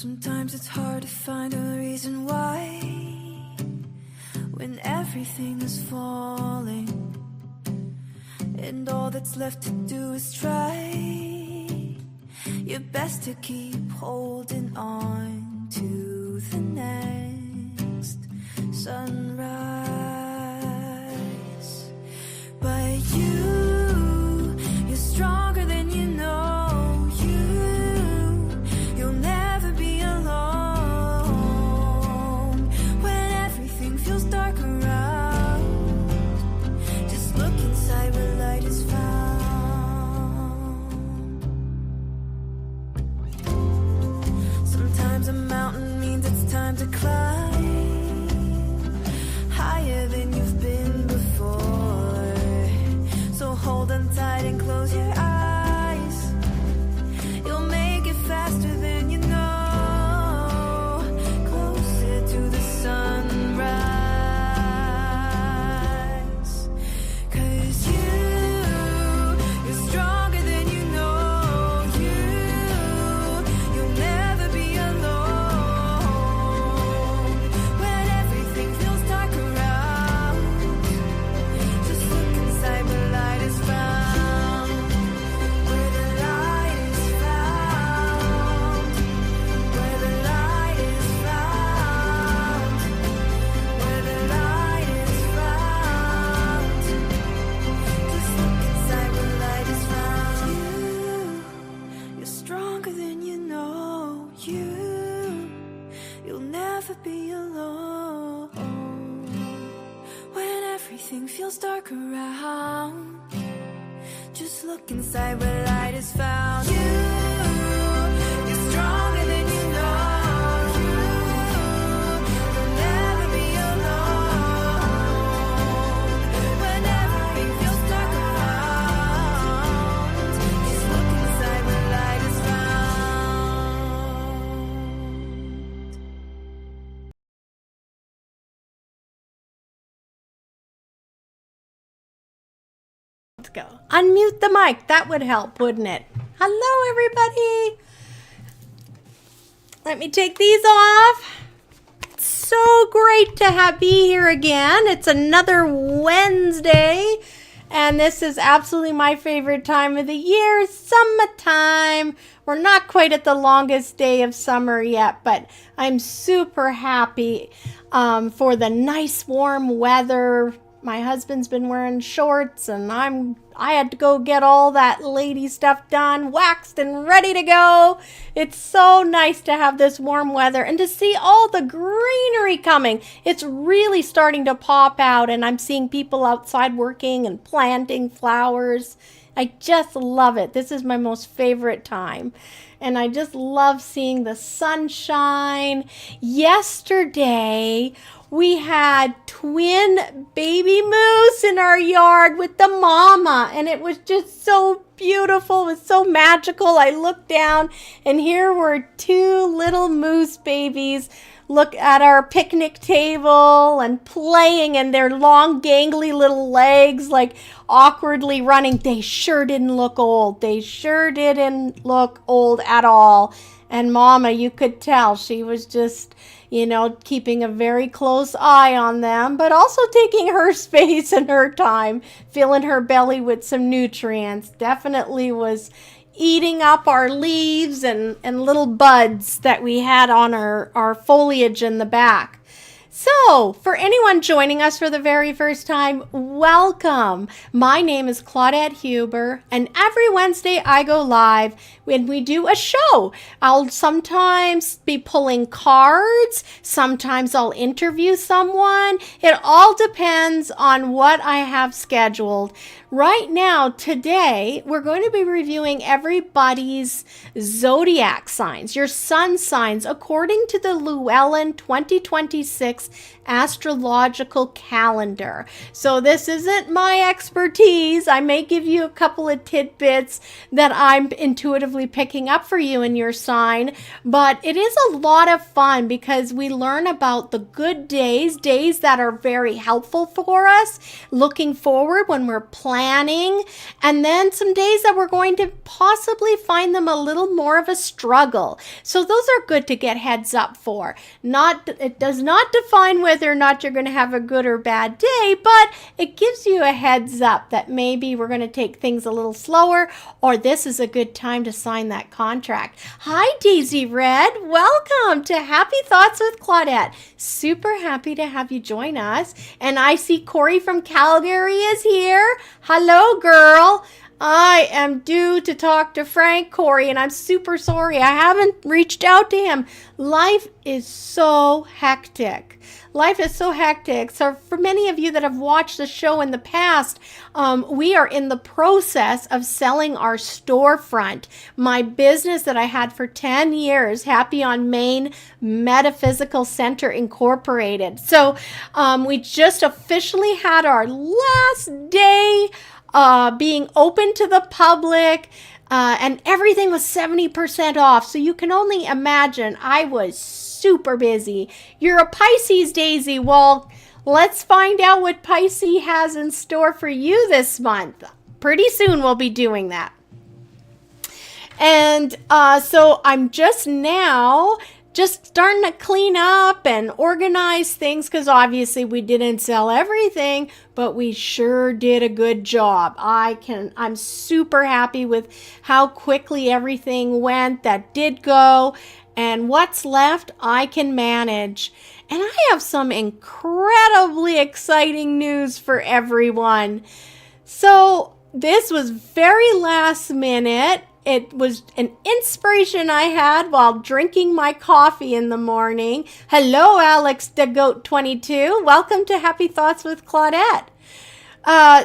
Sometimes it's hard to find a reason why, when everything is falling and all that's left to do is try your best to keep holding on to the next sunrise. But you're stronger than you know. You'll never be alone when everything feels dark around. Just look inside where light is found. Sometimes a mountain means it's time to climb higher than you've been before. So hold on tight and close your eyes. You'll make it faster than you know. Closer to the sunrise. 'Cause you're stronger than you know. You'll never be alone when everything feels dark around. Just look inside where light is found. Where the light is found. Where the light is found. Where the light is found. Just look inside where light is found. You're stronger than you know. You'll never be alone when everything feels dark around. Just look inside where light is found. You're stronger than you know. You'll never be alone when everything feels dark around. Just look inside where light is found. Let's go. Unmute the mic. That would help, wouldn't it? Hello, everybody. Let me take these off. It's so great to be here again. It's another Wednesday, and this is absolutely my favorite time of the year, summertime. We're not quite at the longest day of summer yet, but I'm super happy for the nice warm weather. My husband's been wearing shorts, and I had to go get all that lady stuff done, waxed and ready to go. It's so nice to have this warm weather and to see all the greenery coming. It's really starting to pop out, and I'm seeing people outside working and planting flowers. I just love it. This is my most favorite time. And I just love seeing the sunshine. Yesterday, we had twin baby moose in our yard with the mama, and it was just so beautiful. It was so magical. I looked down, and here were two little moose babies. Look at our picnic table and playing, and their long gangly little legs like awkwardly running. They sure didn't look old. They sure didn't look old at all. And Mama, you could tell she was just, keeping a very close eye on them, but also taking her space and her time, filling her belly with some nutrients. Definitely was eating up our leaves and little buds that we had on our foliage in the back. So, for anyone joining us for the very first time, welcome. My name is Claudette Huber, and every Wednesday I go live when we do a show. I'll sometimes be pulling cards, sometimes I'll interview someone. It all depends on what I have scheduled. Right now, today, we're going to be reviewing everybody's zodiac signs, your sun signs, according to the Llewellyn 2026 astrological calendar. So this isn't my expertise. I may give you a couple of tidbits that I'm intuitively picking up for you in your sign, but it is a lot of fun because we learn about the good days, days that are very helpful for us, looking forward when we're planning, and then some days that we're going to possibly find them a little more of a struggle. So those are good to get heads up for. It does not define whether or not you're going to have a good or bad day, but it gives you a heads up that maybe we're going to take things a little slower, or this is a good time to sign that contract. Hi, Daisy Red. Welcome to Happy Thoughts with Claudette. Super happy to have you join us. And I see Corey from Calgary is here. Hello, girl. I am due to talk to Frank, Corey, and I'm super sorry. I haven't reached out to him. Life is so hectic. Life is so hectic. So for many of you that have watched the show in the past, we are in the process of selling our storefront. My business that I had for 10 years, Happy on Main Metaphysical Center Incorporated. So we just officially had our last day being open to the public, and everything was 70% off. So you can only imagine I was super busy. You're a Pisces, Daisy. Well, let's find out what Pisces has in store for you this month. Pretty soon we'll be doing that. And so I'm just starting to clean up and organize things because obviously we didn't sell everything, but we sure did a good job. I'm super happy with how quickly everything went that did go, and what's left I can manage. And I have some incredibly exciting news for everyone. So this was very last minute. It was an inspiration I had while drinking my coffee in the morning. Hello, Alex the Goat 22. Welcome to Happy Thoughts with Claudette.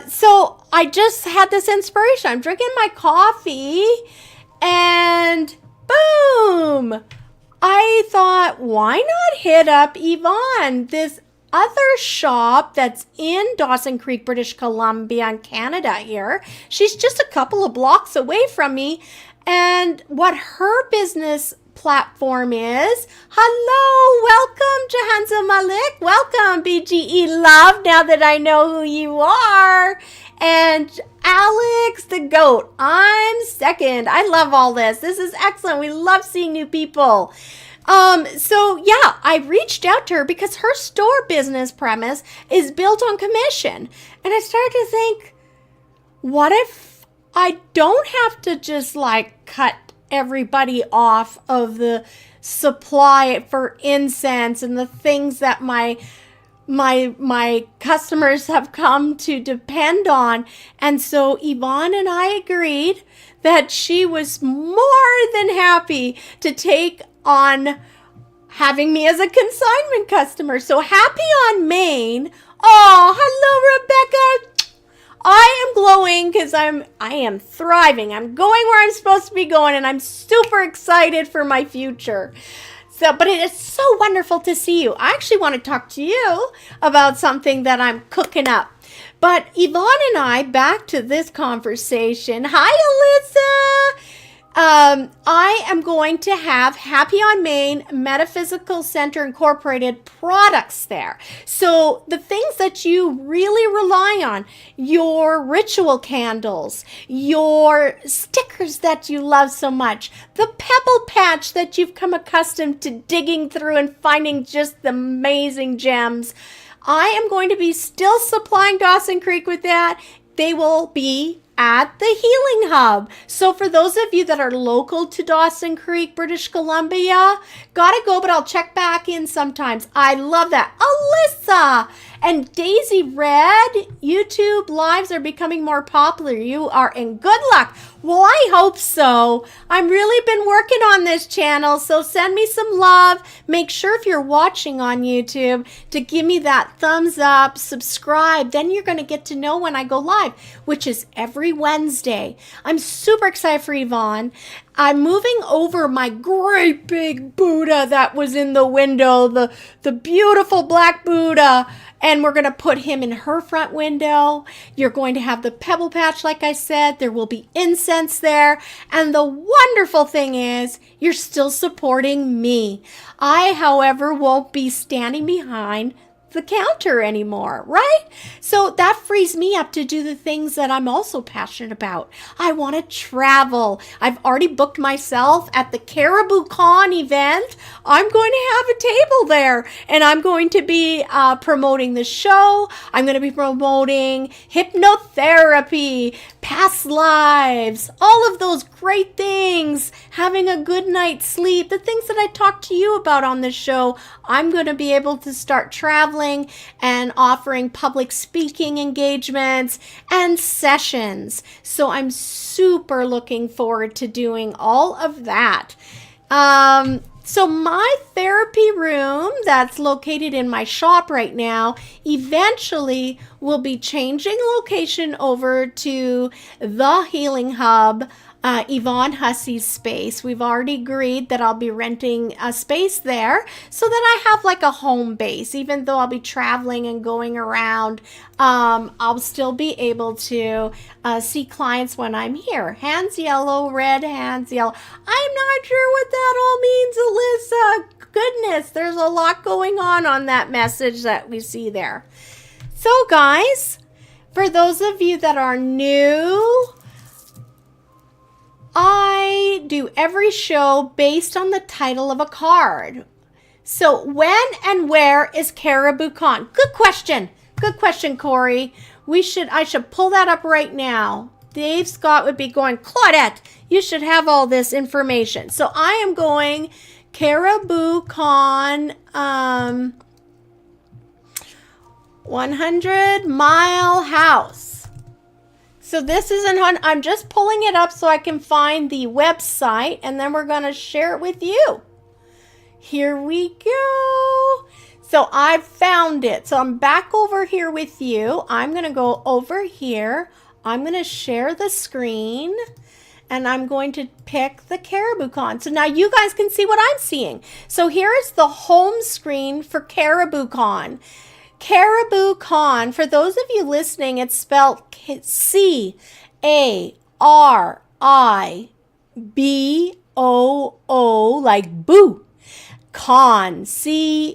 So I just had this inspiration. I'm drinking my coffee and boom! I thought, why not hit up Yvonne, this other shop that's in Dawson Creek, British Columbia, in Canada here. She's just a couple of blocks away from me. And what her business platform is, hello, welcome, Jahanza Malik. Welcome, BGE Love, now that I know who you are. And Alex the Goat, I'm second. I love all this. This is excellent. We love seeing new people. So yeah, I reached out to her because her store business premise is built on commission. And I started to think, what if I don't have to just like cut everybody off of the supply for incense and the things that my customers have come to depend on. And so Yvonne and I agreed that she was more than happy to take on having me as a consignment customer. So Happy on Main. Oh, hello, Rebecca. I am glowing because I am thriving. I'm going where I'm supposed to be going, and I'm super excited for my future. So, but it is so wonderful to see you. I actually want to talk to you about something that I'm cooking up. But Yvonne and I, back to this conversation. Hi, Alyssa. I am going to have Happy on Main Metaphysical Center Incorporated products there. So the things that you really rely on, your ritual candles, your stickers that you love so much, the pebble patch that you've come accustomed to digging through and finding just the amazing gems. I am going to be still supplying Dawson Creek with that. They will be at the Healing Hub. So for those of you that are local to Dawson Creek, British Columbia, gotta go, but I'll check back in sometimes. I love that. Alyssa! And Daisy Red, YouTube lives are becoming more popular. You are in good luck. Well, I hope so. I've really been working on this channel, so send me some love. Make sure if you're watching on YouTube to give me that thumbs up, subscribe. Then you're going to get to know when I go live, which is every Wednesday. I'm super excited for Yvonne. I'm moving over my great big Buddha that was in the window, the beautiful black Buddha, and we're going to put him in her front window. You're going to have the pebble patch, like I said. There will be incense there. And the wonderful thing is you're still supporting me. I, however, won't be standing behind the counter anymore, right? So that frees me up to do the things that I'm also passionate about. I want to travel. I've already booked myself at the Caribou Con event. I'm going to have a table there, and I'm going to be promoting the show. I'm going to be promoting hypnotherapy, past lives, all of those great things, having a good night's sleep, the things that I talked to you about on the show. I'm going to be able to start traveling and offering public speaking engagements and sessions. So I'm super looking forward to doing all of that. So my therapy room that's located in my shop right now eventually will be changing location over to the Healing Hub, Yvonne Hussey's space. We've already agreed that I'll be renting a space there so that I have like a home base. Even though I'll be traveling and going around, I'll still be able to see clients when I'm here. Hands yellow, red hands yellow. I'm not sure what that all means, Alyssa. Goodness, there's a lot going on that message that we see there. So guys, for those of you that are new, I do every show based on the title of a card. So when and where is Caribou Con? Good question. Good question, Corey. I should pull that up right now. Dave Scott would be going, Claudette, you should have all this information. So I am going Caribou Con 100 Mile House. So this isn't on, I'm just pulling it up so I can find the website, and then we're going to share it with you. Here we go. So I've found it. So I'm back over here with you. I'm going to go over here. I'm going to share the screen, and I'm going to pick the Caribou Con. So now you guys can see what I'm seeing. So here is the home screen for Caribou Con. Caribou Con, for those of you listening, it's spelled C-A-R-I-B-O-O, like boo. Con, C-O-N.com.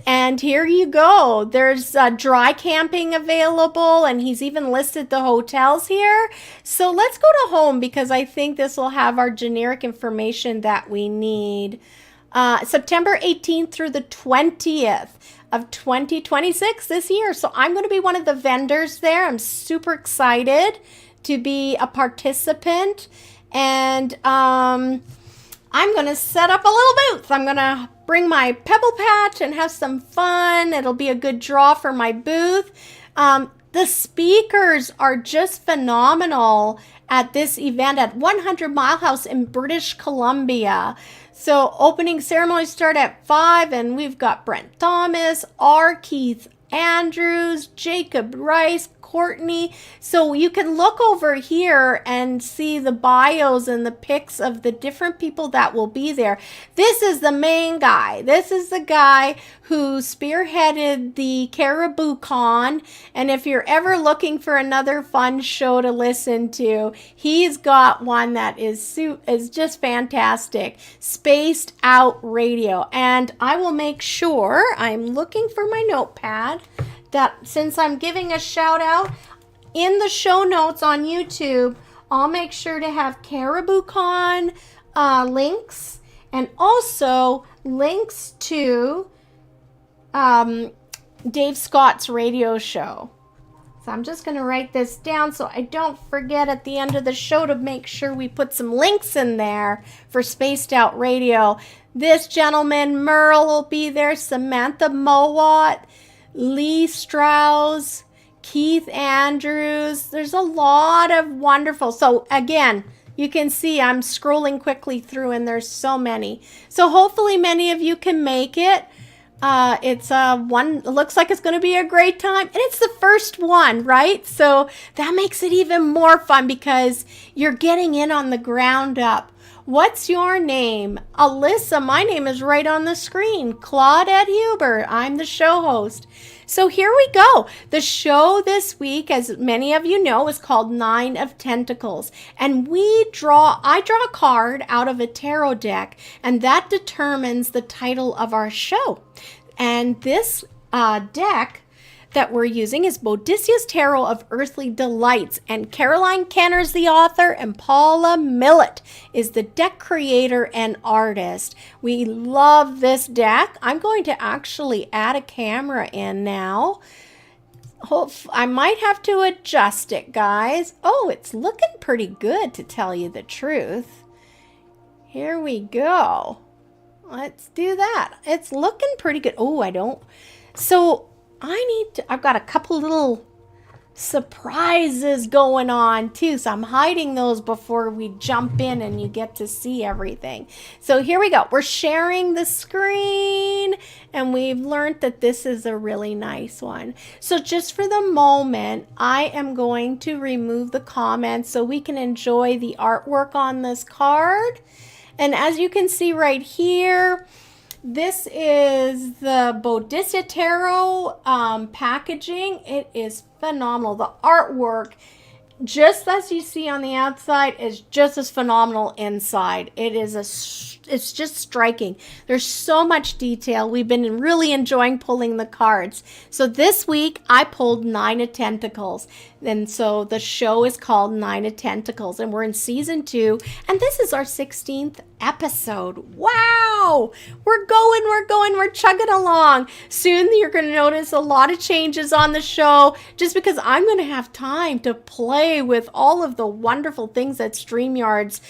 And here you go. There's dry camping available, and he's even listed the hotels here. So let's go to home because I think this will have our generic information that we need. September 18th through the 20th of 2026 this year. So I'm going to be one of the vendors there. I'm super excited to be a participant. And I'm going to set up a little booth. I'm going to bring my pebble patch and have some fun. It'll be a good draw for my booth. The speakers are just phenomenal at this event at 100 Mile House in British Columbia. So opening ceremonies start at 5, and we've got Brent Thomas, R. Keith Andrews, Jacob Rice, Courtney. So you can look over here and see the bios and the pics of the different people that will be there. This is the main guy. This is the guy who spearheaded the Caribou Con. And if you're ever looking for another fun show to listen to, he's got one that is just fantastic. Spaced Out Radio. And I will make sure, I'm looking for my notepad, that since I'm giving a shout out in the show notes on YouTube, I'll make sure to have Caribou Con links, and also links to Dave Scott's radio show. So I'm just going to write this down so I don't forget at the end of the show to make sure we put some links in there for Spaced Out Radio. This gentleman, Merle, will be there. Samantha Mowat, Lee Strauss, Keith Andrews. There's a lot of wonderful. So again, you can see I'm scrolling quickly through and there's so many. So hopefully many of you can make it. It looks like it's going to be a great time, and it's the first one, right? So that makes it even more fun because you're getting in on the ground up. What's your name? Alyssa, my name is right on the screen. Claudette Huber, I'm the show host. So here we go. The show this week, as many of you know, is called 9 of Tentacles. And I draw a card out of a tarot deck, and that determines the title of our show. And this deck that we're using is Bodicia's Tarot of Earthly Delights, and Caroline Kenner's the author, and Paula Millett is the deck creator and artist. We love this deck. I'm going to actually add a camera in now. I might have to adjust it, guys. Oh, it's looking pretty good, to tell you the truth. Here we go. Let's do that. It's looking pretty good. Oh, I've got a couple little surprises going on too. So I'm hiding those before we jump in and you get to see everything. So here we go. We're sharing the screen and we've learned that this is a really nice one. So just for the moment, I am going to remove the comments so we can enjoy the artwork on this card. And as you can see right here, this is the Bodicia Tarot packaging. It is phenomenal. The artwork, just as you see on the outside, is just as phenomenal inside. It's just striking. There's so much detail. We've been really enjoying pulling the cards. So this week I pulled 9 of Tentacles. And so the show is called 9 of Tentacles, and we're in season 2, and this is our 16th episode. Wow! We're chugging along. Soon you're going to notice a lot of changes on the show, just because I'm going to have time to play with all of the wonderful things that StreamYards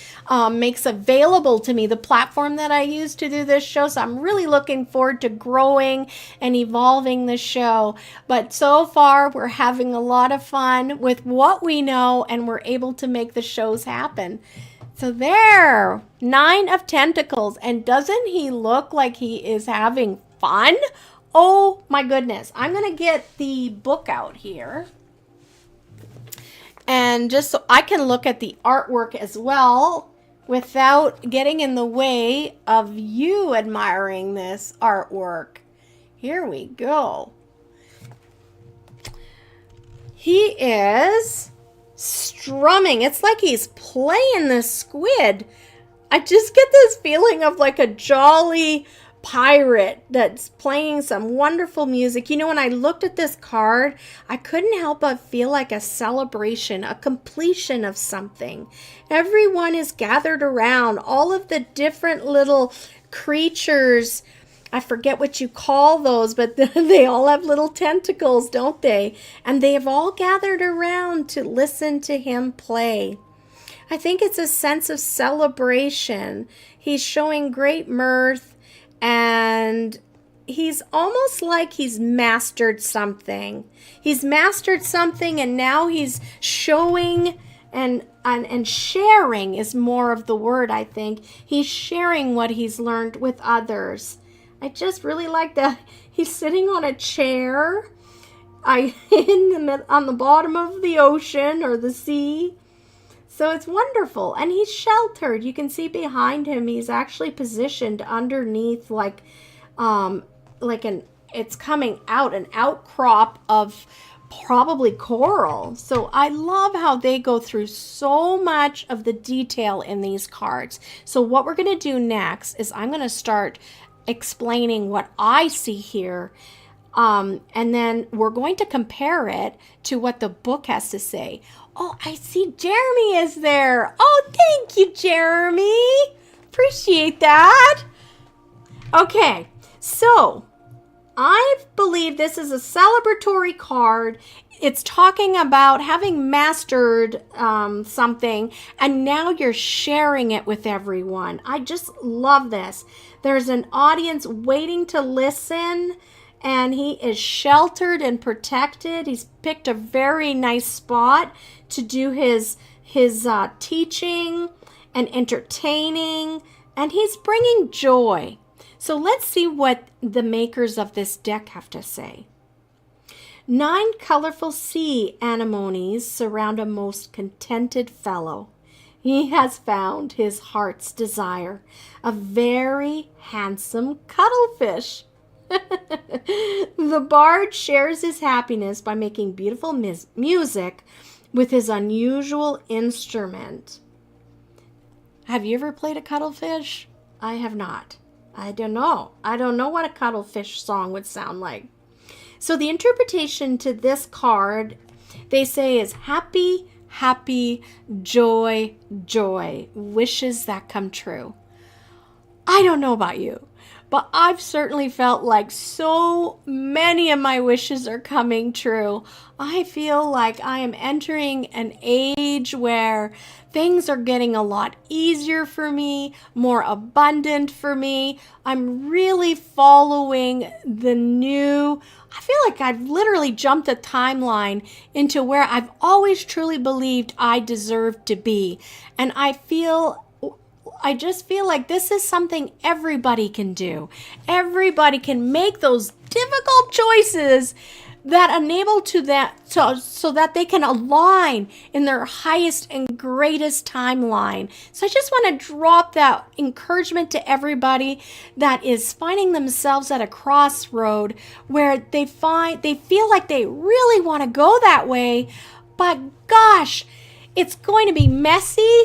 makes available to me, the platform that I use to do this show. So I'm really looking forward to growing and evolving the show. But so far, we're having a lot of fun with what we know, and we're able to make the shows happen. So there, 9 of Tentacles. And doesn't he look like he is having fun? Oh my goodness. I'm going to get the book out here. And just so I can look at the artwork as well without getting in the way of you admiring this artwork. Here we go. He is strumming. It's like he's playing the squid. I just get this feeling of like a jolly pirate that's playing some wonderful music. You know, when I looked at this card, I couldn't help but feel like a celebration, a completion of something. Everyone is gathered around. All of the different little creatures, I forget what you call those, but they all have little tentacles, don't they? And they have all gathered around to listen to him play. I think it's a sense of celebration. He's showing great mirth, and he's almost like he's mastered something. He's mastered something, and now he's showing and sharing is more of the word, I think. He's sharing what he's learned with others. I just really like that. He's sitting on a chair on the bottom of the ocean or the sea. So it's wonderful. And he's sheltered. You can see behind him, he's actually positioned underneath it's coming out, an outcrop of probably coral. So I love how they go through so much of the detail in these cards. So what we're going to do next is I'm going to start explaining what I see here, and then we're going to compare it to what the book has to say. Oh, I see Jeremy is there. Oh, thank you, Jeremy. Appreciate that. Okay, so I believe this is a celebratory card. It's talking about having mastered something, and now you're sharing it with everyone. I just love this. There's an audience waiting to listen, and he is sheltered and protected. He's picked a very nice spot to do his teaching and entertaining, and he's bringing joy. So let's see what the makers of this deck have to say. 9 colorful sea anemones surround a most contented fellow. He has found his heart's desire, a very handsome cuttlefish. The bard shares his happiness by making beautiful music with his unusual instrument. Have you ever played a cuttlefish? I have not. I don't know. I don't know what a cuttlefish song would sound like. So the interpretation to this card, they say, is happy, happy, joy, joy, wishes that come true. I don't know about you, but I've certainly felt like so many of my wishes are coming true. I feel like I am entering an age where things are getting a lot easier for me, more abundant for me. I'm really following the new. I feel like I've literally jumped a timeline into where I've always truly believed I deserved to be. And I just feel like this is something everybody can do. Everybody can make those difficult choices that enable to that so that they can align in their highest and greatest timeline. So I just want to drop that encouragement to everybody that is finding themselves at a crossroad where they feel like they really want to go that way, but gosh, it's going to be messy.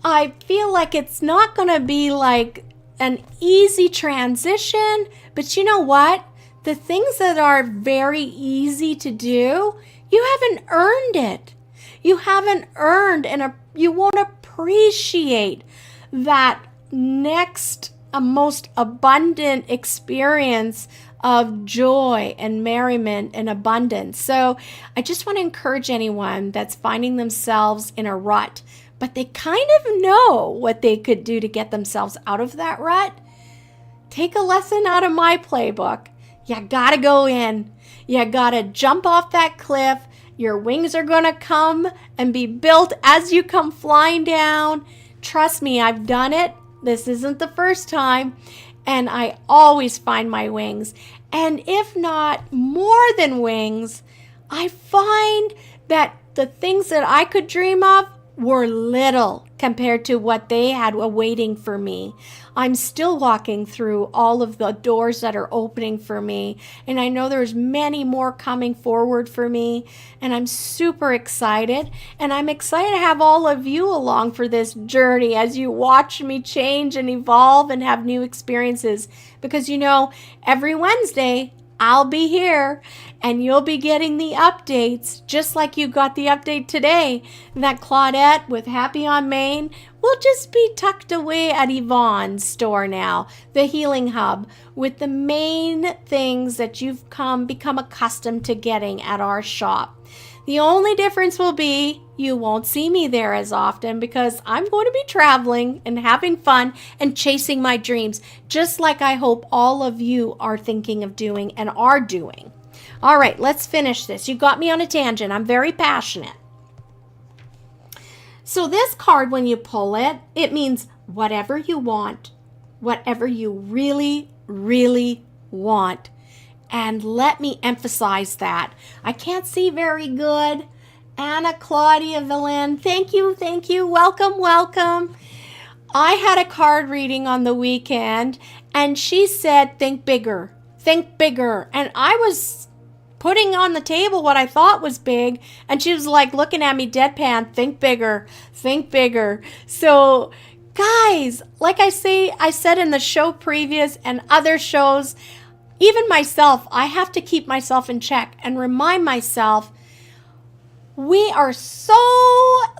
I feel like it's not going to be like an easy transition, but you know what? The things that are very easy to do, you haven't earned it. You haven't earned, and you won't appreciate that next, most abundant experience of joy and merriment and abundance. So I just want to encourage anyone that's finding themselves in a rut, but they kind of know what they could do to get themselves out of that rut. Take a lesson out of my playbook. You gotta go in. You gotta jump off that cliff. Your wings are gonna come and be built as you come flying down. Trust me, I've done it. This isn't the first time. And I always find my wings. And if not more than wings, I find that the things that I could dream of were little compared to what they had awaiting for me. I'm still walking through all of the doors that are opening for me, and I know there's many more coming forward for me, and I'm super excited, and I'm excited to have all of you along for this journey as you watch me change and evolve and have new experiences, because you know, every Wednesday I'll be here and you'll be getting the updates, just like you got the update today that Claudette with Happy on Main will just be tucked away at Yvonne's store now, the Healing Hub, with the main things that you've become accustomed to getting at our shop. The only difference will be you won't see me there as often because I'm going to be traveling and having fun and chasing my dreams, just like I hope all of you are thinking of doing and are doing. All right, let's finish this. You got me on a tangent. I'm very passionate. So this card, when you pull it, it means whatever you want, whatever you really, really want. And let me emphasize that. I can't see very good. Anna Claudia Villan, thank you. Welcome, welcome. I had a card reading on the weekend, and she said, think bigger. And I was putting on the table what I thought was big, and she was like looking at me deadpan, think bigger. So guys, like I said in the show previous and other shows, even myself, I have to keep myself in check and remind myself we are so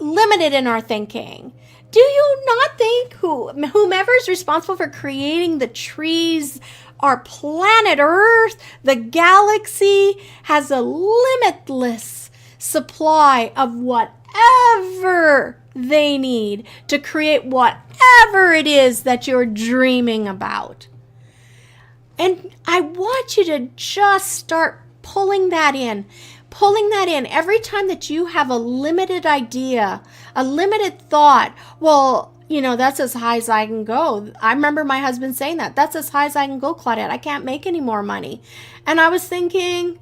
limited in our thinking. Do you not think whomever is responsible for creating the trees, our planet Earth, the galaxy, has a limitless supply of whatever they need to create whatever it is that you're dreaming about. And I want you to just start pulling that in. Every time that you have a limited idea, a limited thought, well, that's as high as I can go. I remember my husband saying that. That's as high as I can go, Claudette. I can't make any more money. And I was thinking,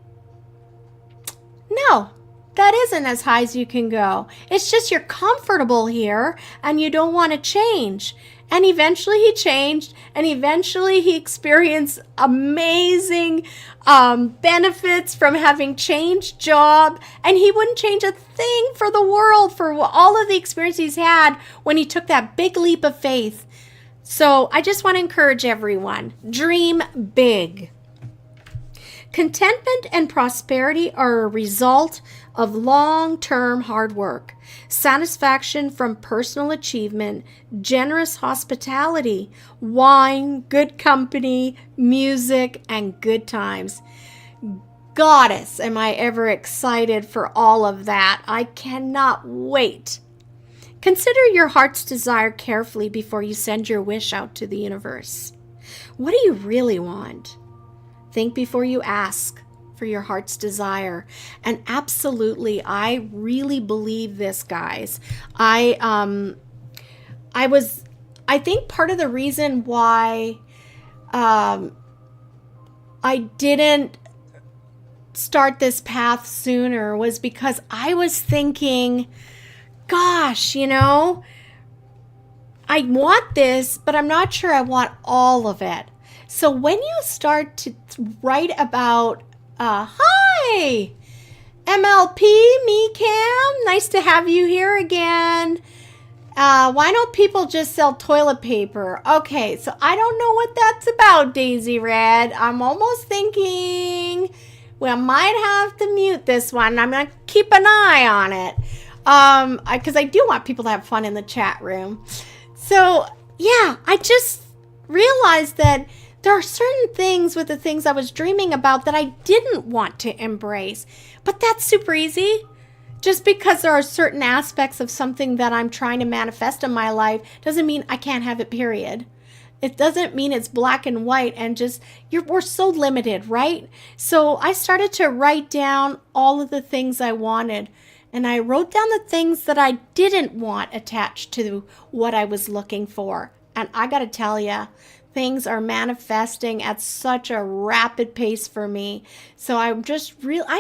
no, that isn't as high as you can go. It's just you're comfortable here and you don't want to change. And eventually he changed, and eventually he experienced amazing benefits from having changed job, and he wouldn't change a thing for the world for all of the experience he's had when he took that big leap of faith. So I just want to encourage everyone, dream big. Contentment and prosperity are a result of long-term hard work, satisfaction from personal achievement, generous hospitality, wine, good company, music, and good times. Goddess, am I ever excited for all of that. I cannot wait. Consider your heart's desire carefully before you send your wish out to the universe. What do you really want? Think before you ask for your heart's desire. And absolutely, I really believe this, guys. I think part of the reason why I didn't start this path sooner was because I was thinking, gosh, I want this, but I'm not sure I want all of it. So when you start to write about, hi, MLP, me, Cam, nice to have you here again. Why don't people just sell toilet paper? Okay, so I don't know what that's about, Daisy Red. I'm almost thinking we might have to mute this one. I'm going to keep an eye on it because I do want people to have fun in the chat room. So, yeah, I just realized that there are certain things with the things I was dreaming about that I didn't want to embrace. But that's super easy. Just because there are certain aspects of something that I'm trying to manifest in my life doesn't mean I can't have it, period. It doesn't mean it's black and white and just, we're so limited, right? So I started to write down all of the things I wanted. And I wrote down the things that I didn't want attached to what I was looking for. And I got to tell you, things are manifesting at such a rapid pace for me. So I'm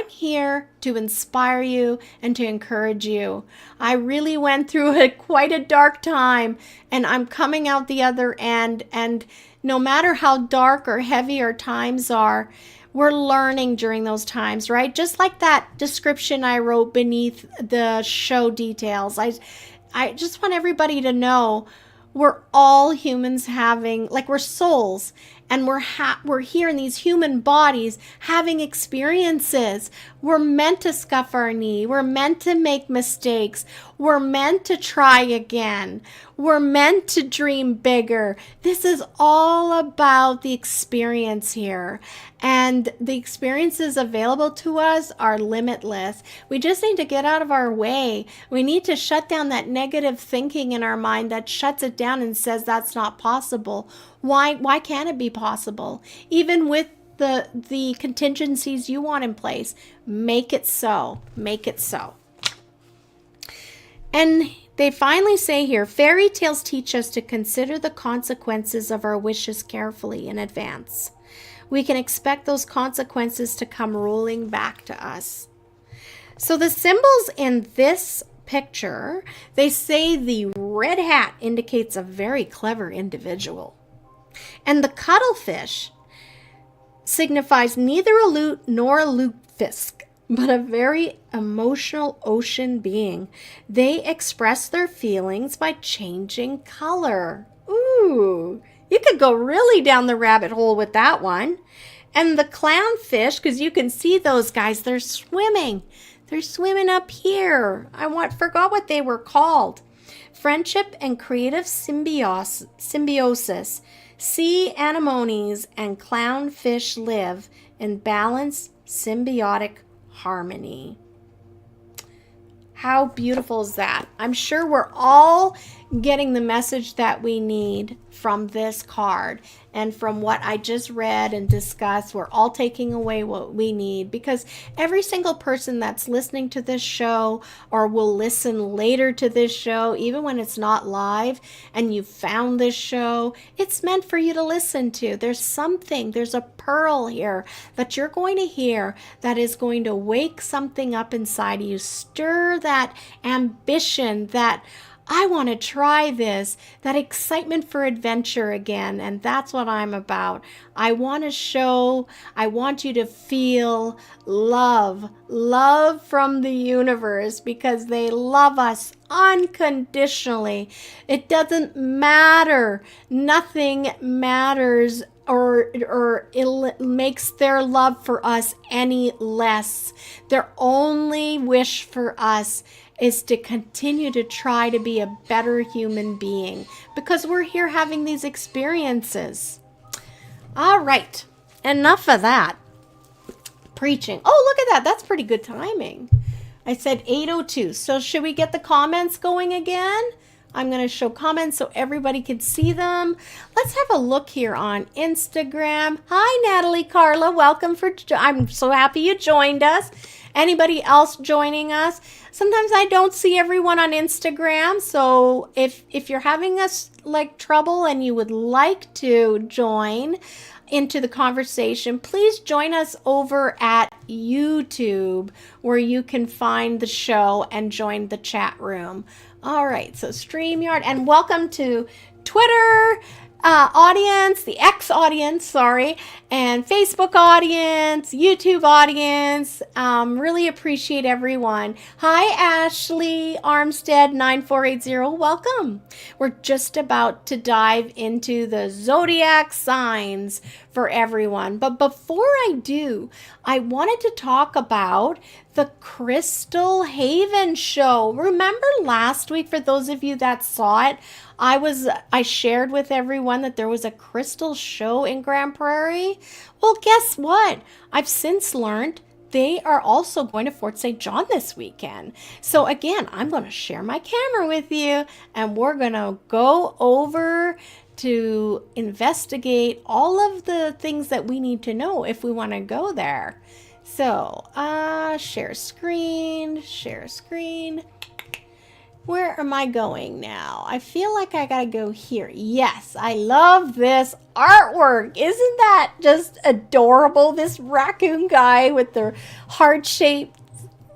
here to inspire you and to encourage you. I really went through quite a dark time, and I'm coming out the other end. And no matter how dark or heavy our times are, we're learning during those times, right? Just like that description I wrote beneath the show details. I just want everybody to know we're all humans we're souls, and we're here in these human bodies having experiences. We're meant to scuff our knee. We're meant to make mistakes. We're meant to try again. We're meant to dream bigger. This is all about the experience here. And the experiences available to us are limitless. We just need to get out of our way. We need to shut down that negative thinking in our mind that shuts it down and says that's not possible. Why can't it be possible? Even with the contingencies you want in place, make it so. Make it so. And they finally say here, fairy tales teach us to consider the consequences of our wishes carefully in advance. We can expect those consequences to come rolling back to us. So the symbols in this picture, they say the red hat indicates a very clever individual. And the cuttlefish signifies neither a lute nor a lutefisk, but a very emotional ocean being. They express their feelings by changing color. Ooh, you could go really down the rabbit hole with that one. And the clownfish, because you can see those guys, they're swimming. They're swimming up here. Forgot what they were called. Friendship and creative symbiosis. Sea anemones and clownfish live in balanced symbiotic harmony. How beautiful is that? I'm sure we're all getting the message that we need from this card, and from what I just read and discussed. We're all taking away what we need, because every single person that's listening to this show or will listen later to this show, even when it's not live, and you found this show, it's meant for you to listen to. There's a pearl here that you're going to hear that is going to wake something up inside of you, stir that ambition, that I want to try this, that excitement for adventure again. And that's what I'm about. I want you to feel love from the universe, because they love us unconditionally. It doesn't matter. Nothing matters or it makes their love for us any less. Their only wish for us is to continue to try to be a better human being, because we're here having these experiences. All right, enough of that preaching. Oh, look at that. That's pretty good timing. I said 8:02. So should we get the comments going again? I'm going to show comments so everybody can see them. Let's have a look here on Instagram. Hi, Natalie Carla. Welcome. I'm so happy you joined us. Anybody else joining us? Sometimes I don't see everyone on Instagram, so if you're having us like trouble and you would like to join into the conversation, please join us over at YouTube, where you can find the show and join the chat room. All right, so StreamYard, and welcome to Twitter audience, the X audience, sorry, and Facebook audience, YouTube audience. Really appreciate everyone. Hi, Ashley Armstead 9480. Welcome. We're just about to dive into the zodiac signs for everyone. But before I do, I wanted to talk about the Crystal Haven show. Remember last week, for those of you that saw it, I shared with everyone that there was a crystal show in Grand Prairie. Well, guess what? I've since learned they are also going to Fort St. John this weekend. So again, I'm going to share my camera with you, and we're going to go over to investigate all of the things that we need to know if we want to go there. So, share screen. Where am I going now? I feel like I gotta go here. Yes, I love this artwork. Isn't that just adorable? This raccoon guy with the heart-shaped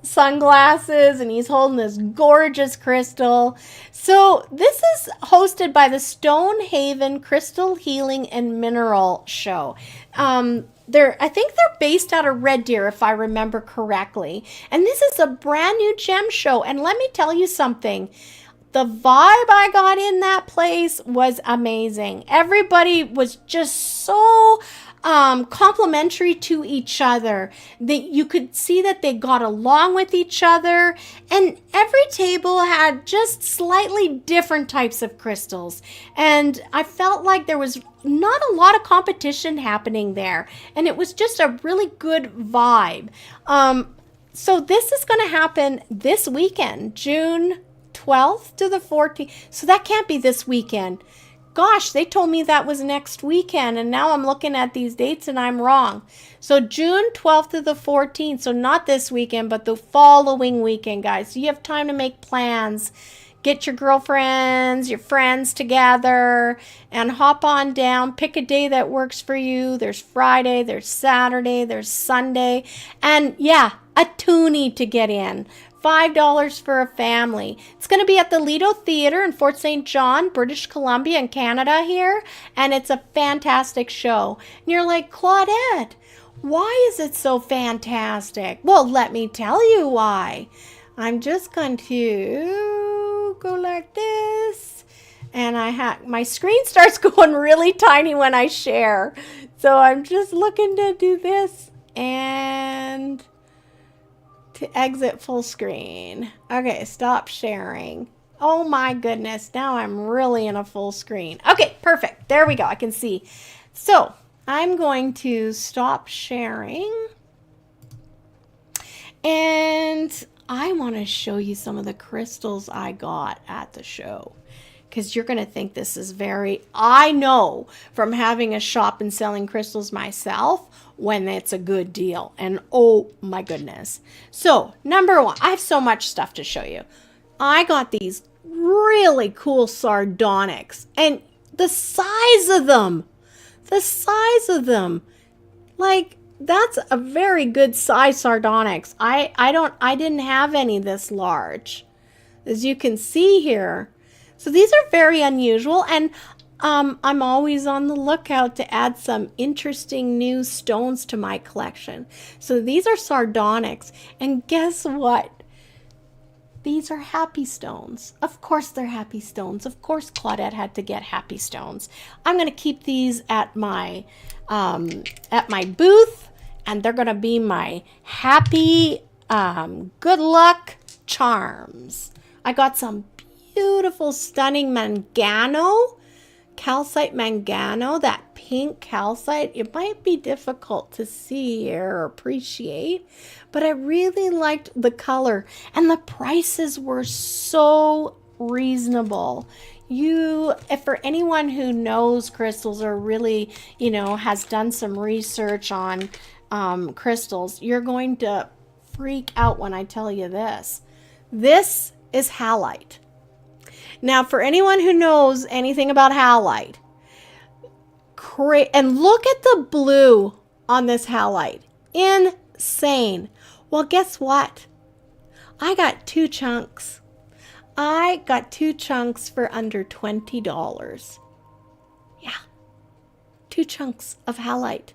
sunglasses, and he's holding this gorgeous crystal. So this is hosted by the Stonehaven Crystal Healing and Mineral Show. I think they're based out of Red Deer, if I remember correctly. And this is a brand new gem show. And let me tell you something. The vibe I got in that place was amazing. Everybody was just so complimentary to each other. You could see that they got along with each other, and every table had just slightly different types of crystals, and I felt like there was not a lot of competition happening there, and it was just a really good vibe. So this is going to happen this weekend, June 12th to the 14th. So that can't be this weekend. Gosh, they told me that was next weekend, and now I'm looking at these dates and I'm wrong. So June 12th to the 14th, so not this weekend, but the following weekend, guys. So you have time to make plans. Get your girlfriends, your friends together, and hop on down. Pick a day that works for you. There's Friday, there's Saturday, there's Sunday, and yeah, a toonie to get in. $5 for a family. It's going to be at the Lido Theatre in Fort St. John, British Columbia in Canada here, and it's a fantastic show. And you're like, Claudette, why is it so fantastic? Well, let me tell you why. I'm just going to go like this, and my screen starts going really tiny when I share. So I'm just looking to do this and to exit full screen. Okay, stop sharing. Oh my goodness, now I'm really in a full screen. Okay, perfect. There we go. I can see. So I'm going to stop sharing, and I want to show you some of the crystals I got at the show, because you're going to think this is I know from having a shop and selling crystals myself when it's a good deal. And oh my goodness. So number one, I have so much stuff to show you. I got these really cool sardonyx, and the size of them, like, that's a very good size sardonyx. I didn't have any this large, as you can see here. So these are very unusual, and I'm always on the lookout to add some interesting new stones to my collection. So these are sardonyx, and guess what? These are happy stones. Of course they're happy stones. Of course Claudette had to get happy stones. I'm going to keep these at my booth, and they're going to be my happy good luck charms. I got some beautiful, stunning Mangano, calcite Mangano, that pink calcite. It might be difficult to see here or appreciate, but I really liked the color, and the prices were so reasonable. If for anyone who knows crystals or really, has done some research on crystals, you're going to freak out when I tell you this. This is halite. Now, for anyone who knows anything about halite, and look at the blue on this halite. Insane. Well, guess what? I got 2 chunks. I got 2 chunks for under $20. Yeah. 2 chunks of halite.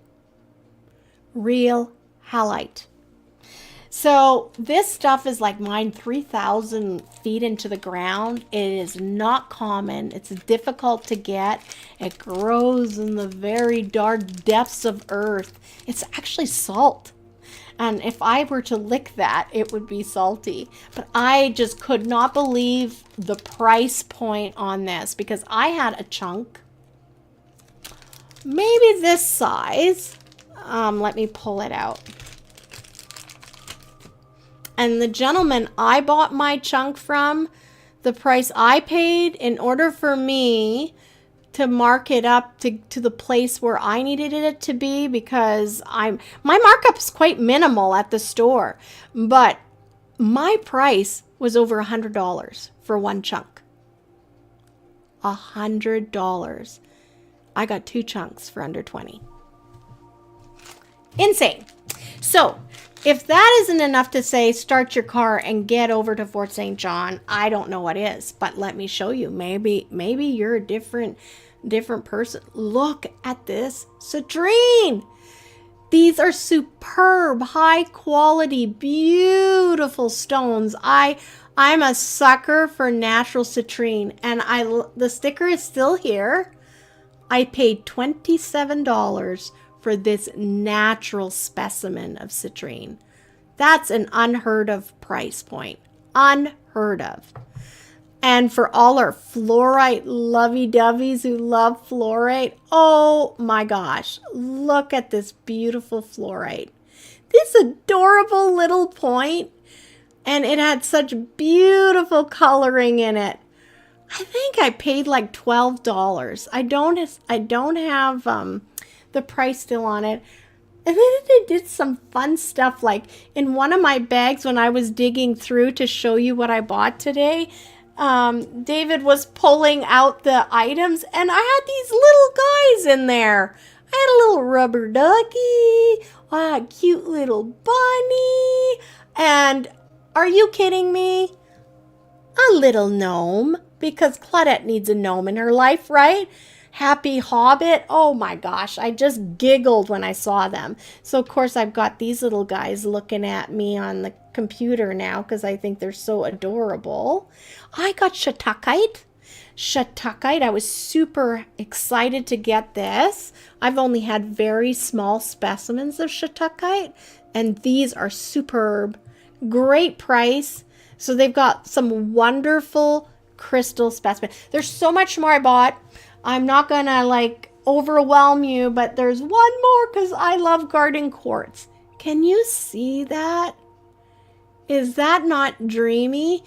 Real halite. So this stuff is like mine, 3,000 feet into the ground. It is not common. It's difficult to get. It grows in the very dark depths of earth. It's actually salt. And if I were to lick that, it would be salty. But I just could not believe the price point on this, because I had a chunk, maybe this size. Let me pull it out. And the gentleman I bought my chunk from, the price I paid, in order for me to mark it up to the place where I needed it to be, because my markup is quite minimal at the store, but my price was over $100 for 1 chunk. $100. I got 2 chunks for under 20. Insane. So if that isn't enough to say start your car and get over to Fort St. John, I don't know what is. But let me show you. Maybe you're a different person. Look at this citrine. These are superb, high quality, beautiful stones. I'm a sucker for natural citrine, and the sticker is still here. I paid $27 for this natural specimen of citrine. That's an unheard of price point. Unheard of. And for all our fluorite lovey-doveys who love fluorite, oh my gosh, look at this beautiful fluorite. This adorable little point, and it had such beautiful coloring in it. I think I paid like $12. I don't have the price still on it. And then they did some fun stuff, like in one of my bags when I was digging through to show you what I bought today, David was pulling out the items, and I had these little guys in there. I had a little rubber ducky, a cute little bunny, and are you kidding me? A little gnome, because Claudette needs a gnome in her life, right? Happy Hobbit. Oh my gosh, I just giggled when I saw them. So of course I've got these little guys looking at me on the computer now because I think they're so adorable. I got Shatakite. I was super excited to get this. I've only had very small specimens of Shatakite, and these are superb. Great price. So they've got some wonderful crystal specimens. There's so much more I bought. I'm not gonna overwhelm you, but there's one more because I love garden quartz. Can you see that? Is that not dreamy?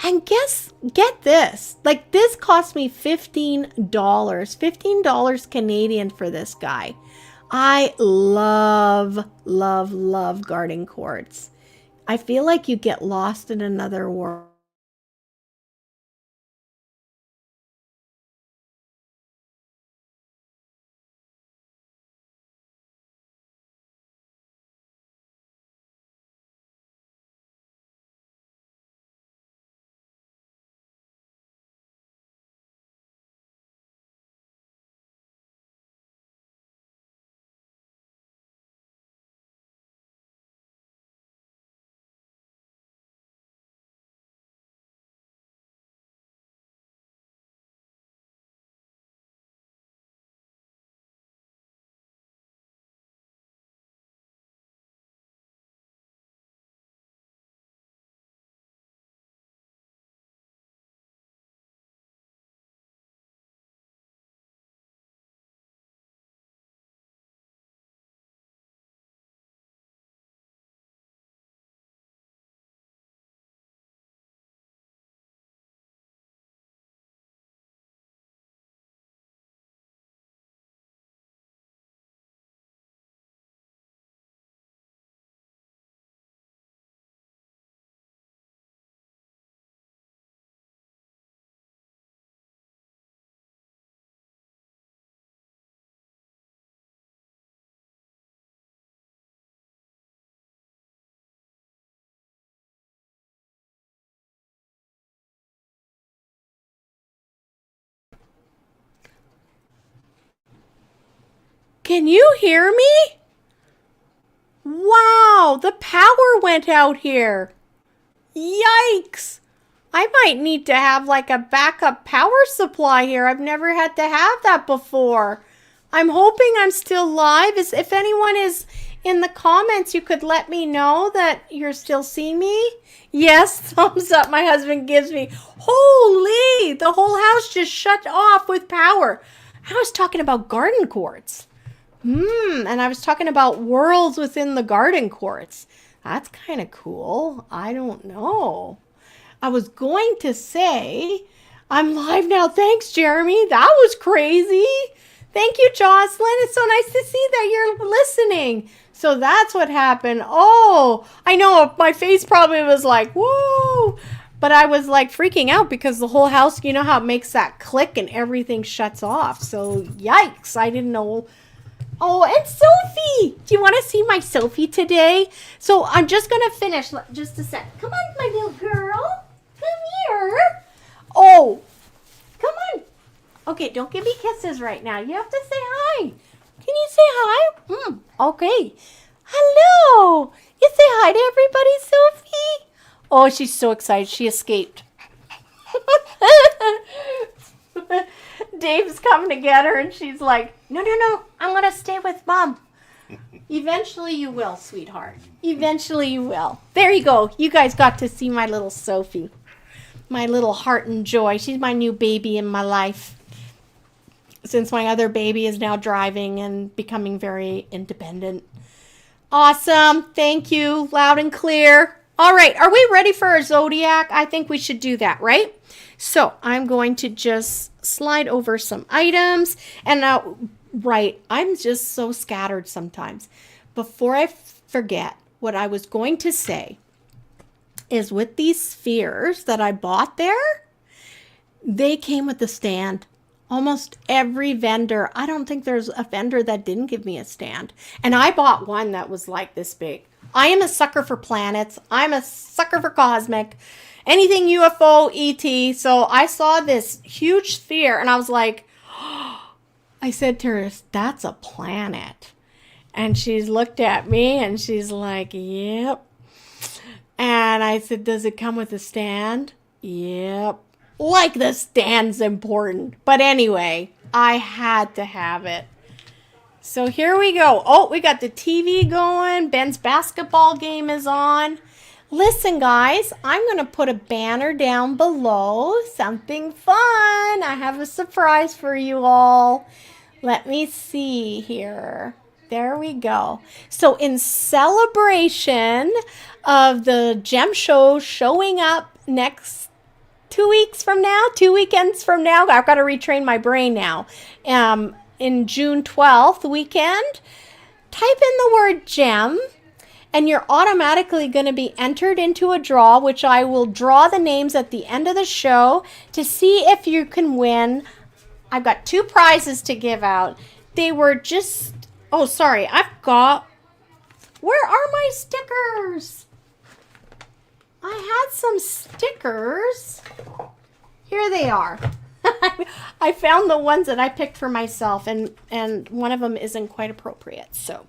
And get this. Like, this cost me $15. $15 Canadian for this guy. I love, love, love garden quartz. I feel like you get lost in another world. Can you hear me? Wow, the power went out here. Yikes. I might need to have like a backup power supply here. I've never had to have that before. I'm hoping I'm still live. If anyone is in the comments, you could let me know that you're still seeing me. Yes, thumbs up my husband gives me. Holy, the whole house just shut off with power. I was talking about garden quartz. And I was talking about worlds within the garden quartz. That's kind of cool. I don't know. I was going to say, I'm live now. Thanks, Jeremy. That was crazy. Thank you, Jocelyn. It's so nice to see that you're listening. So that's what happened. Oh, I know. My face probably was like, whoa. But I was like freaking out because the whole house, you know how it makes that click and everything shuts off. So yikes. I didn't know. Oh, and Sophie! Do you want to see my Sophie today? So I'm just going to finish. Just a sec. Come on, my little girl. Come here. Oh, come on. Okay, don't give me kisses right now. You have to say hi. Can you say hi? Okay. Hello. You say hi to everybody, Sophie? Oh, she's so excited. She escaped. Dave's coming to get her, and she's like, no, I'm going to stay with Mom. Eventually you will, sweetheart. Eventually you will. There you go. You guys got to see my little Sophie. My little heart and joy. She's my new baby in my life. Since my other baby is now driving and becoming very independent. Awesome. Thank you. Loud and clear. All right. Are we ready for our zodiac? I think we should do that, right? So I'm going to just slide over some items. And now, right, I'm just so scattered sometimes. Before I forget, what I was going to say is with these spheres that I bought there, they came with the stand. Almost every vendor, I don't think there's a vendor that didn't give me a stand. And I bought one that was like this big. I am a sucker for planets. I'm a sucker for cosmic. Anything UFO, ET. So I saw this huge sphere and I was like, I said to her, that's a planet. And she's looked at me and she's like, yep. And I said, does it come with a stand? Yep. Like the stand's important. But anyway, I had to have it. So here we go. Oh, we got the TV going. Ben's basketball game is on. Listen, guys, I'm going to put a banner down below. Something fun. I have a surprise for you all. Let me see here. there we go. So in celebration of the gem show showing up next 2 weekends from now, I've got to retrain my brain now. In June 12th weekend, type in the word gem, and you're automatically going to be entered into a draw, which I will draw the names at the end of the show to see if you can win. I've got 2 prizes to give out. They were just, oh, sorry, where are my stickers? I had some stickers. Here they are. I found the ones that I picked for myself, and one of them isn't quite appropriate. So,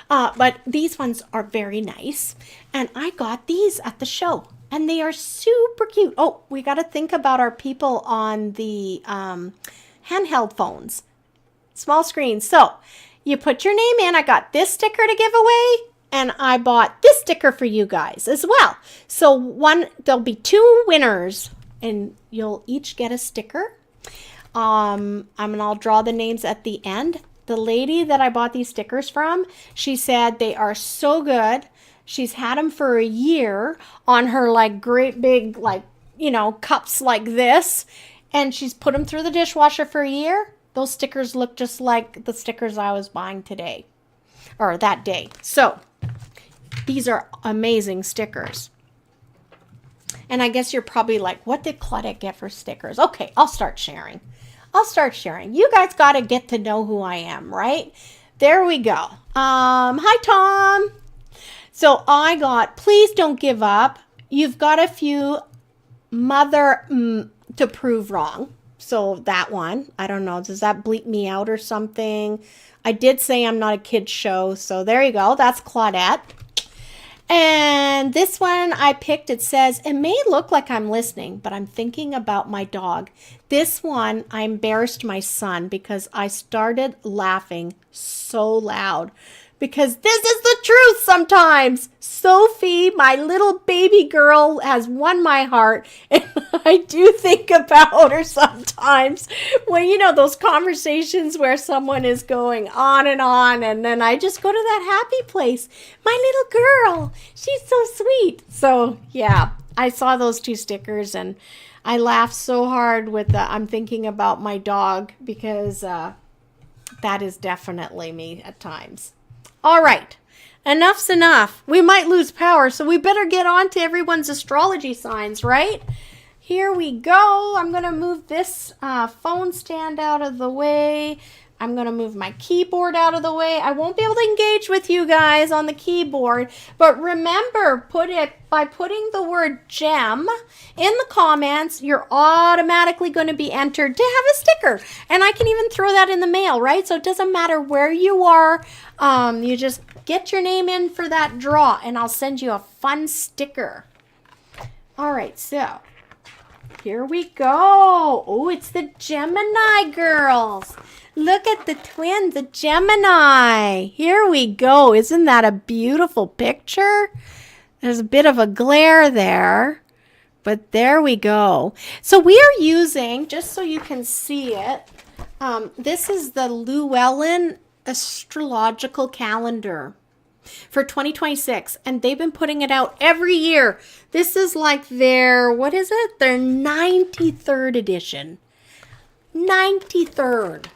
but these ones are very nice, and I got these at the show, and they are super cute. Oh, we got to think about our people on the handheld phones, small screens. So you put your name in. I got this sticker to give away, and I bought this sticker for you guys as well. So there'll be 2 winners, and you'll each get a sticker. I'll draw the names at the end. The lady that I bought these stickers from, she said they are so good. She's had them for a year on her like great big, like, cups like this. And she's put them through the dishwasher for a year. Those stickers look just like the stickers I was buying today or that day. So these are amazing stickers. And I guess you're probably like, what did Claudette get for stickers? Okay, I'll start sharing. You guys got to get to know who I am, right? There we go. Hi, Tom. So I got, please don't give up. You've got a few mother to prove wrong. So that one, I don't know. Does that bleep me out or something? I did say I'm not a kid's show. So there you go. That's Claudette. And this one I picked, it says, it may look like I'm listening, but I'm thinking about my dog. This one, I embarrassed my son because I started laughing so loud. Because this is the truth sometimes. Sophie, my little baby girl, has won my heart. And I do think about her sometimes. Well, those conversations where someone is going on. And then I just go to that happy place. My little girl, she's so sweet. So, yeah, I saw those 2 stickers and I laughed so hard with the I'm thinking about my dog because that is definitely me at times. All right, enough's enough. We might lose power, so we better get on to everyone's astrology signs, right? Here we go. I'm going to move this phone stand out of the way. I'm going to move my keyboard out of the way. I won't be able to engage with you guys on the keyboard, but remember, by putting the word gem in the comments, you're automatically going to be entered to have a sticker. And I can even throw that in the mail, right? So it doesn't matter where you are. You just get your name in for that draw, and I'll send you a fun sticker. All right, so here we go. Oh, it's the Gemini girls. Look at the twins, the Gemini. Here we go. Isn't that a beautiful picture? There's a bit of a glare there, but there we go. So we are using, just so you can see it, this is the Llewellyn astrological calendar for 2026, and they've been putting it out every year. This is like their 93rd edition. 93rd.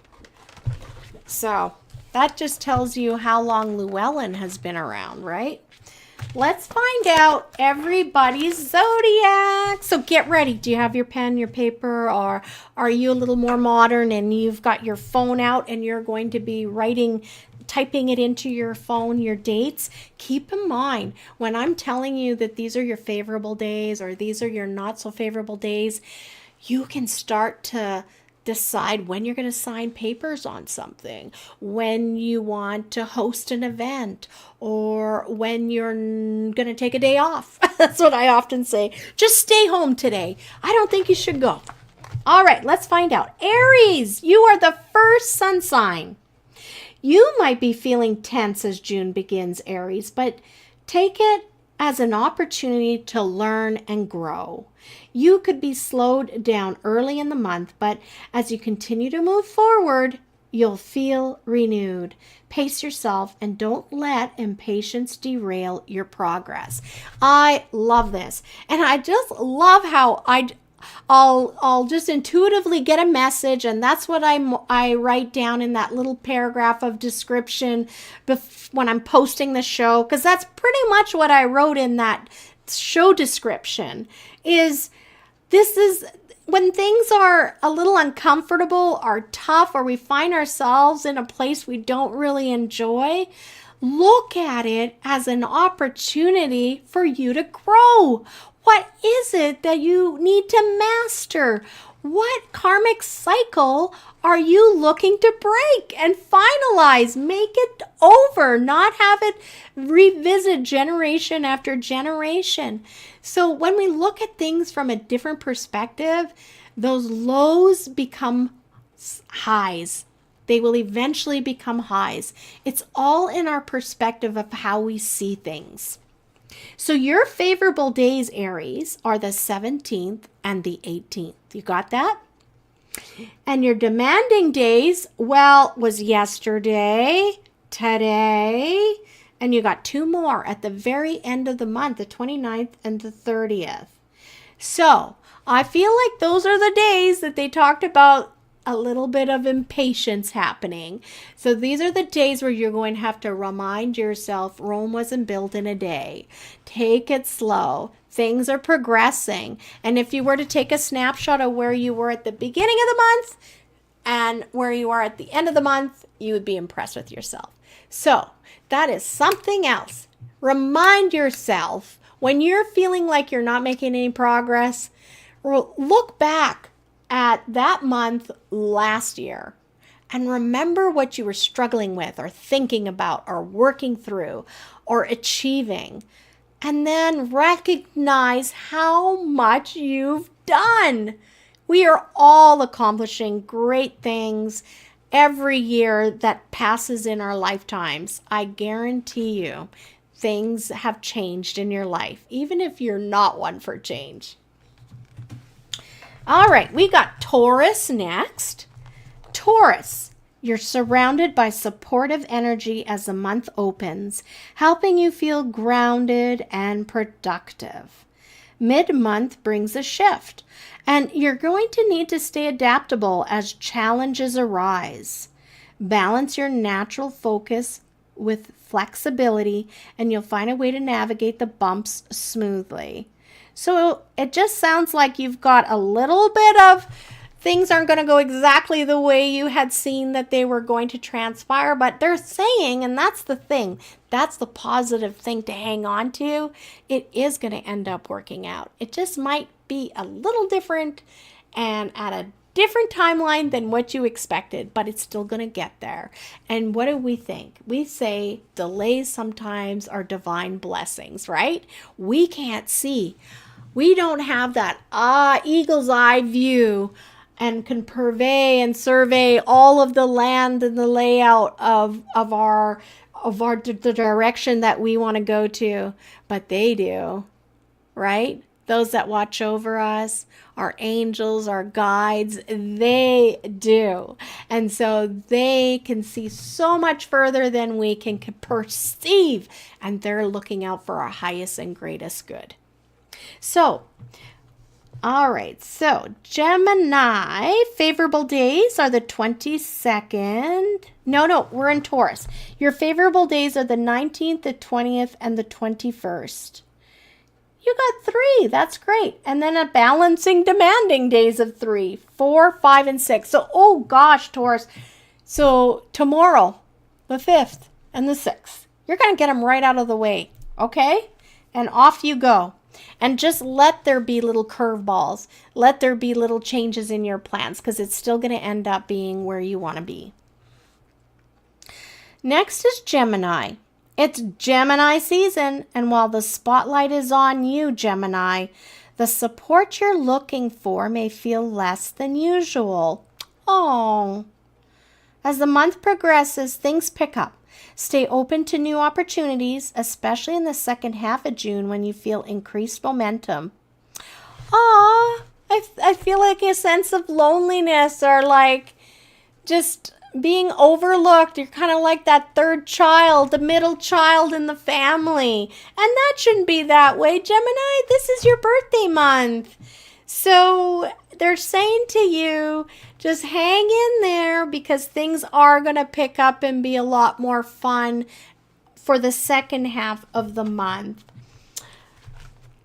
So that just tells you how long Llewellyn has been around, right? Let's find out everybody's zodiac. So get ready. Do you have your pen, your paper, or are you a little more modern and you've got your phone out and you're going to be typing it into your phone, your dates? Keep in mind, when I'm telling you that these are your favorable days or these are your not so favorable days, you can start to decide when you're going to sign papers on something, when you want to host an event, or when you're going to take a day off. That's what I often say. Just stay home today. I don't think you should go. All right, let's find out. Aries, you are the first sun sign. You might be feeling tense as June begins, Aries, but take it as an opportunity to learn and grow. You could be slowed down early in the month, but as you continue to move forward, you'll feel renewed. Pace yourself and don't let impatience derail your progress. I love this. And I just love how I'll just intuitively get a message, and that's what I write down in that little paragraph of description when I'm posting the show, because that's pretty much what I wrote in that show description. This is when things are a little uncomfortable or tough, or we find ourselves in a place we don't really enjoy. Look at it as an opportunity for you to grow. What is it that you need to master? What karmic cycle are you looking to break and finalize? Make it over, not have it revisit generation after generation. So when we look at things from a different perspective, those lows become highs. They will eventually become highs. It's all in our perspective of how we see things. So your favorable days, Aries, are the 17th and the 18th. You got that? And your demanding days, well, was yesterday, today, and you got 2 more at the very end of the month, the 29th and the 30th. So I feel like those are the days that they talked about a little bit of impatience happening. So these are the days where you're going to have to remind yourself Rome wasn't built in a day. Take it slow. Things are progressing. And if you were to take a snapshot of where you were at the beginning of the month and where you are at the end of the month, you would be impressed with yourself. So that is something else. Remind yourself when you're feeling like you're not making any progress, look back at that month last year and remember what you were struggling with or thinking about or working through or achieving, and then recognize how much you've done. We are all accomplishing great things every year that passes in our lifetimes. I guarantee you things have changed in your life, even if you're not one for change. All right, we got Taurus next. Taurus, you're surrounded by supportive energy as the month opens, helping you feel grounded and productive. Mid-month brings a shift, and you're going to need to stay adaptable as challenges arise. Balance your natural focus with flexibility, and you'll find a way to navigate the bumps smoothly. So it just sounds like you've got a little bit of things aren't going to go exactly the way you had seen that they were going to transpire, but they're saying, and that's the thing, that's the positive thing to hang on to, it is going to end up working out. It just might be a little different and at a different timeline than what you expected, but it's still going to get there. And what do we think? We say delays sometimes are divine blessings, right? We can't see. We don't have that eagle's eye view and can purvey and survey all of the land and the layout of the direction that we want to go to, but they do, right? Those that watch over us, our angels, our guides, they do. And so they can see so much further than we can perceive, and they're looking out for our highest and greatest good. So, all right, so Gemini, favorable days are the 22nd. No, we're in Taurus. Your favorable days are the 19th, the 20th, and the 21st. You got 3. That's great. And then a balancing demanding days of 3, 4, 5, and 6. So, oh gosh, Taurus. So tomorrow, the 5th and the 6th, you're going to get them right out of the way. Okay? And off you go. And just let there be little curveballs. Let there be little changes in your plans, because it's still going to end up being where you want to be. Next is Gemini. It's Gemini season, and while the spotlight is on you, Gemini, the support you're looking for may feel less than usual. Oh. As the month progresses, things pick up. Stay open to new opportunities, especially in the second half of June when you feel increased momentum. I feel like a sense of loneliness or like just being overlooked. You're kind of like that third child, the middle child in the family. And that shouldn't be that way. Gemini, this is your birthday month. So they're saying to you, just hang in there because things are going to pick up and be a lot more fun for the second half of the month.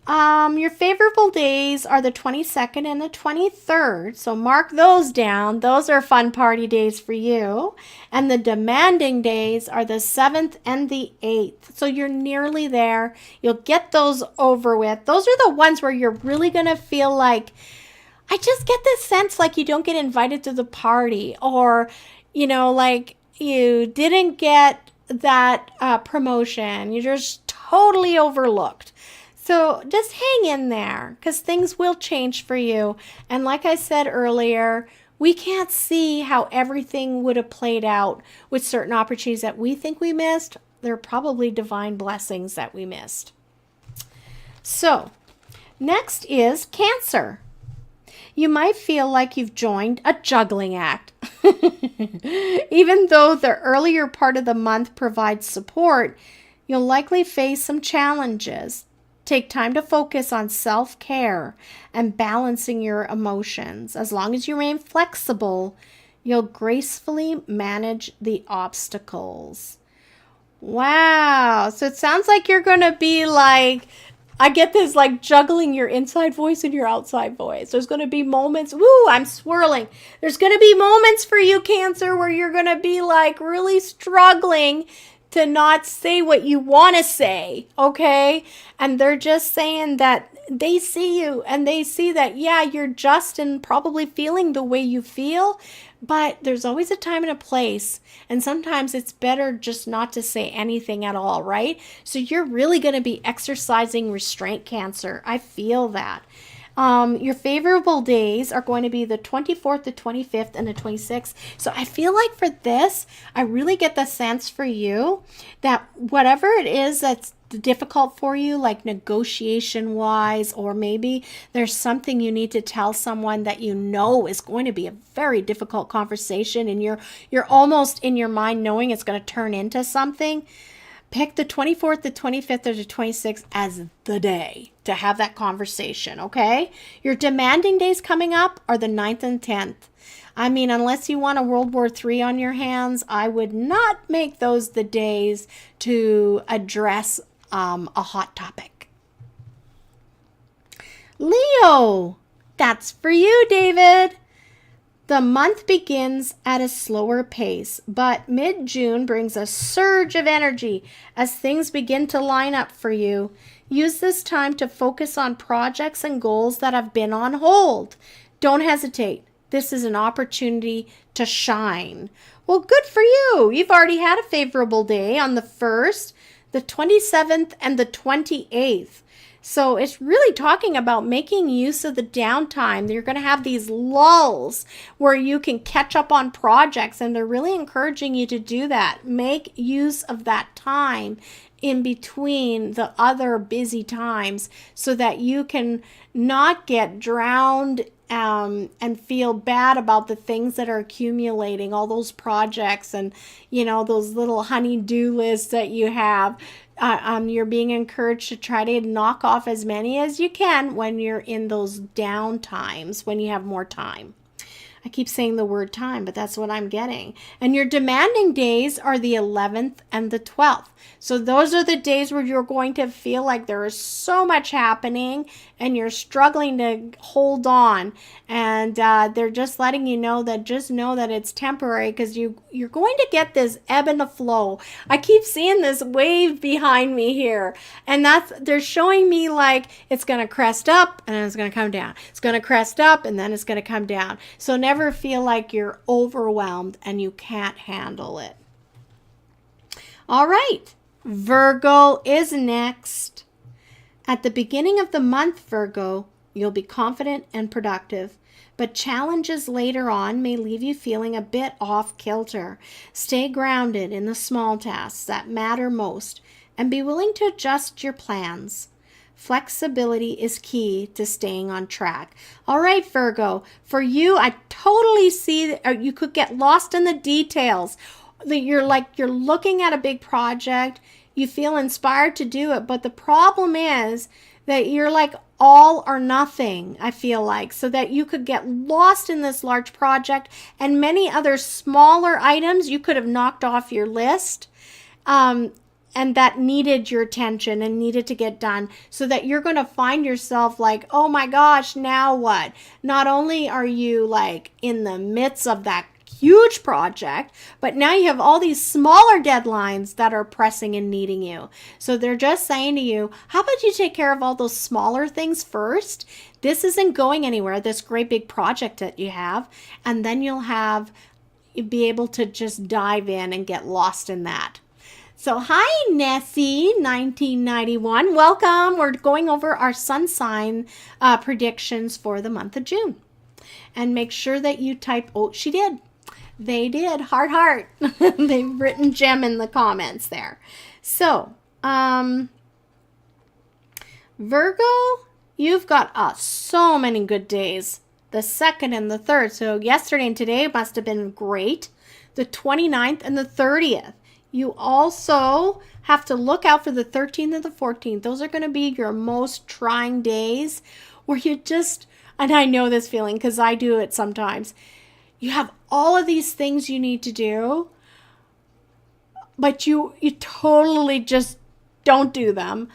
Your favorable days are the 22nd and the 23rd. So mark those down. Those are fun party days for you. And the demanding days are the 7th and the 8th. So you're nearly there. You'll get those over with. Those are the ones where you're really going to feel like, I just get this sense like you don't get invited to the party, or, like you didn't get that promotion. You're just totally overlooked. So just hang in there because things will change for you. And like I said earlier, we can't see how everything would have played out with certain opportunities that we think we missed. They're probably divine blessings that we missed. So next is Cancer. You might feel like you've joined a juggling act. Even though the earlier part of the month provides support, you'll likely face some challenges. Take time to focus on self-care and balancing your emotions. As long as you remain flexible, you'll gracefully manage the obstacles. Wow. So it sounds like you're going to be like, I get this, like juggling your inside voice and your outside voice. There's going to be moments, I'm swirling. There's going to be moments for you, Cancer, where you're going to be like really struggling to not say what you want to say, okay? And they're just saying that they see you and they see that, yeah, you're just and probably feeling the way you feel, but there's always a time and a place. And sometimes it's better just not to say anything at all, right? So you're really going to be exercising restraint, Cancer. I feel that. Your favorable days are going to be the 24th, the 25th, and the 26th. So I feel like for this, I really get the sense for you that whatever it is that's difficult for you, like negotiation-wise, or maybe there's something you need to tell someone that you know is going to be a very difficult conversation, and you're almost in your mind knowing it's going to turn into something. Pick the 24th, the 25th, or the 26th as the day to have that conversation, okay? Your demanding days coming up are the 9th and 10th. I mean, unless you want a World War III on your hands, I would not make those the days to address a hot topic. Leo, that's for you, David. The month begins at a slower pace, but mid-June brings a surge of energy as things begin to line up for you. Use this time to focus on projects and goals that have been on hold. Don't hesitate. This is an opportunity to shine. Well, good for you. You've already had a favorable day on the 1st, the 27th, and the 28th. So it's really talking about making use of the downtime. You're going to have these lulls where you can catch up on projects, and they're really encouraging you to do that. Make use of that time in between the other busy times so that you can not get drowned and feel bad about the things that are accumulating, all those projects and, those little honey-do lists that you have. You're being encouraged to try to knock off as many as you can when you're in those down times, when you have more time. I keep saying the word time, but that's what I'm getting. And your demanding days are the 11th and the 12th. So those are the days where you're going to feel like there is so much happening and you're struggling to hold on. And they're just letting you know that just know that it's temporary, because you're going to get this ebb and a flow. I keep seeing this wave behind me here. And they're showing me like it's going to crest up and then it's going to come down. It's going to crest up and then it's going to come down. So never feel like you're overwhelmed and you can't handle it. All right, Virgo is next. At the beginning of the month, Virgo, you'll be confident and productive, but challenges later on may leave you feeling a bit off kilter. Stay grounded in the small tasks that matter most and be willing to adjust your plans. Flexibility is key to staying on track. All right, Virgo, for you, I totally see that you could get lost in the details. That you're looking at a big project, you feel inspired to do it, but the problem is that you're like all or nothing, I feel like, so that you could get lost in this large project and many other smaller items you could have knocked off your list. And that needed your attention and needed to get done, so that you're going to find yourself like, oh my gosh, now what? Not only are you like in the midst of that huge project, but now you have all these smaller deadlines that are pressing and needing you. So they're just saying to you, how about you take care of all those smaller things first? This isn't going anywhere, this great big project that you have, and then you'll be able to just dive in and get lost in that. So hi, Nessie, 1991. Welcome. We're going over our sun sign predictions for the month of June. And make sure that you type, oh, she did. They did. Heart, heart. They've written gem in the comments there. So, Virgo, you've got so many good days. The 2nd and the 3rd. So yesterday and today must have been great. The 29th and the 30th. You also have to look out for the 13th and the 14th. Those are going to be your most trying days where you just, and I know this feeling because I do it sometimes, you have all of these things you need to do, but you totally just don't do them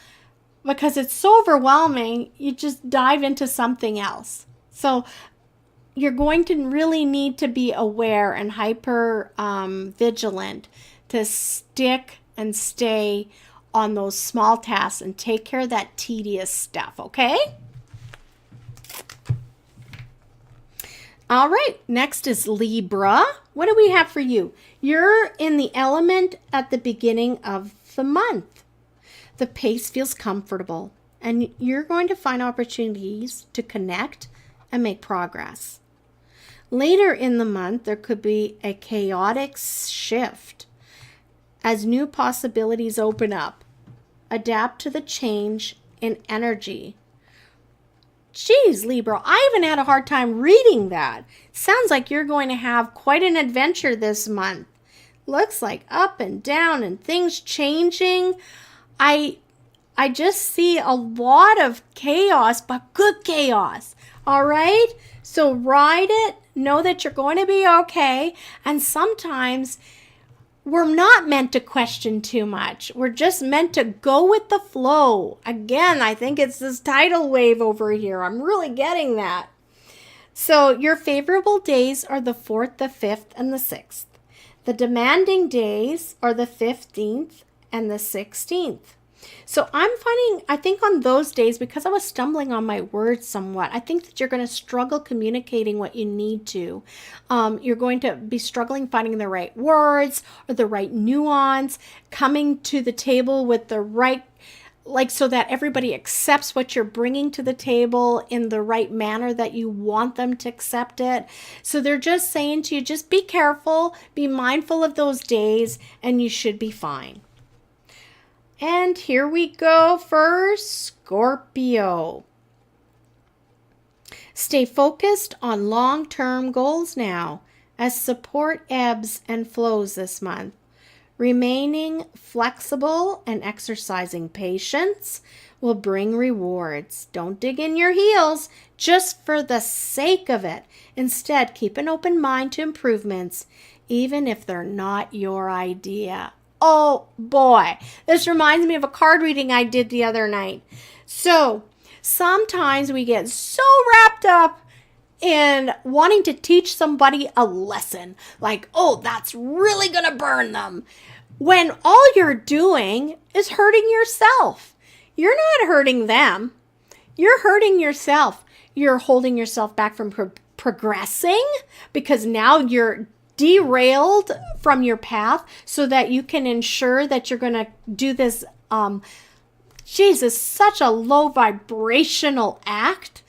because it's so overwhelming. You just dive into something else. So you're going to really need to be aware and hyper vigilant to stick and stay on those small tasks and take care of that tedious stuff, okay? All right, next is Libra. What do we have for you? You're in the element at the beginning of the month. The pace feels comfortable, and you're going to find opportunities to connect and make progress. Later in the month, there could be a chaotic shift as new possibilities open up. Adapt to the change in energy. Geez, Libra, I even had a hard time reading that. Sounds like you're going to have quite an adventure this month. Looks like up and down and things changing. I just see a lot of chaos, but good chaos. All right? So ride it. Know that you're going to be okay. And sometimes we're not meant to question too much. We're just meant to go with the flow. Again, I think it's this tidal wave over here. I'm really getting that. So your favorable days are the 4th, the 5th, and the 6th. The demanding days are the 15th and the 16th. So I'm finding, I think on those days, because I was stumbling on my words somewhat, I think that you're going to struggle communicating what you need to. You're going to be struggling finding the right words or the right nuance, coming to the table with the right, like so that everybody accepts what you're bringing to the table in the right manner that you want them to accept it. So they're just saying to you, just be careful, be mindful of those days, and you should be fine. And here we go for Scorpio. Stay focused on long-term goals now as support ebbs and flows this month. Remaining flexible and exercising patience will bring rewards. Don't dig in your heels just for the sake of it. Instead, keep an open mind to improvements, even if they're not your idea. Oh boy, this reminds me of a card reading I did the other night. So sometimes we get so wrapped up in wanting to teach somebody a lesson, like, oh, that's really going to burn them, when all you're doing is hurting yourself. You're not hurting them. You're hurting yourself. You're holding yourself back from progressing because now you're derailed from your path so that you can ensure that you're going to do this, such a low vibrational act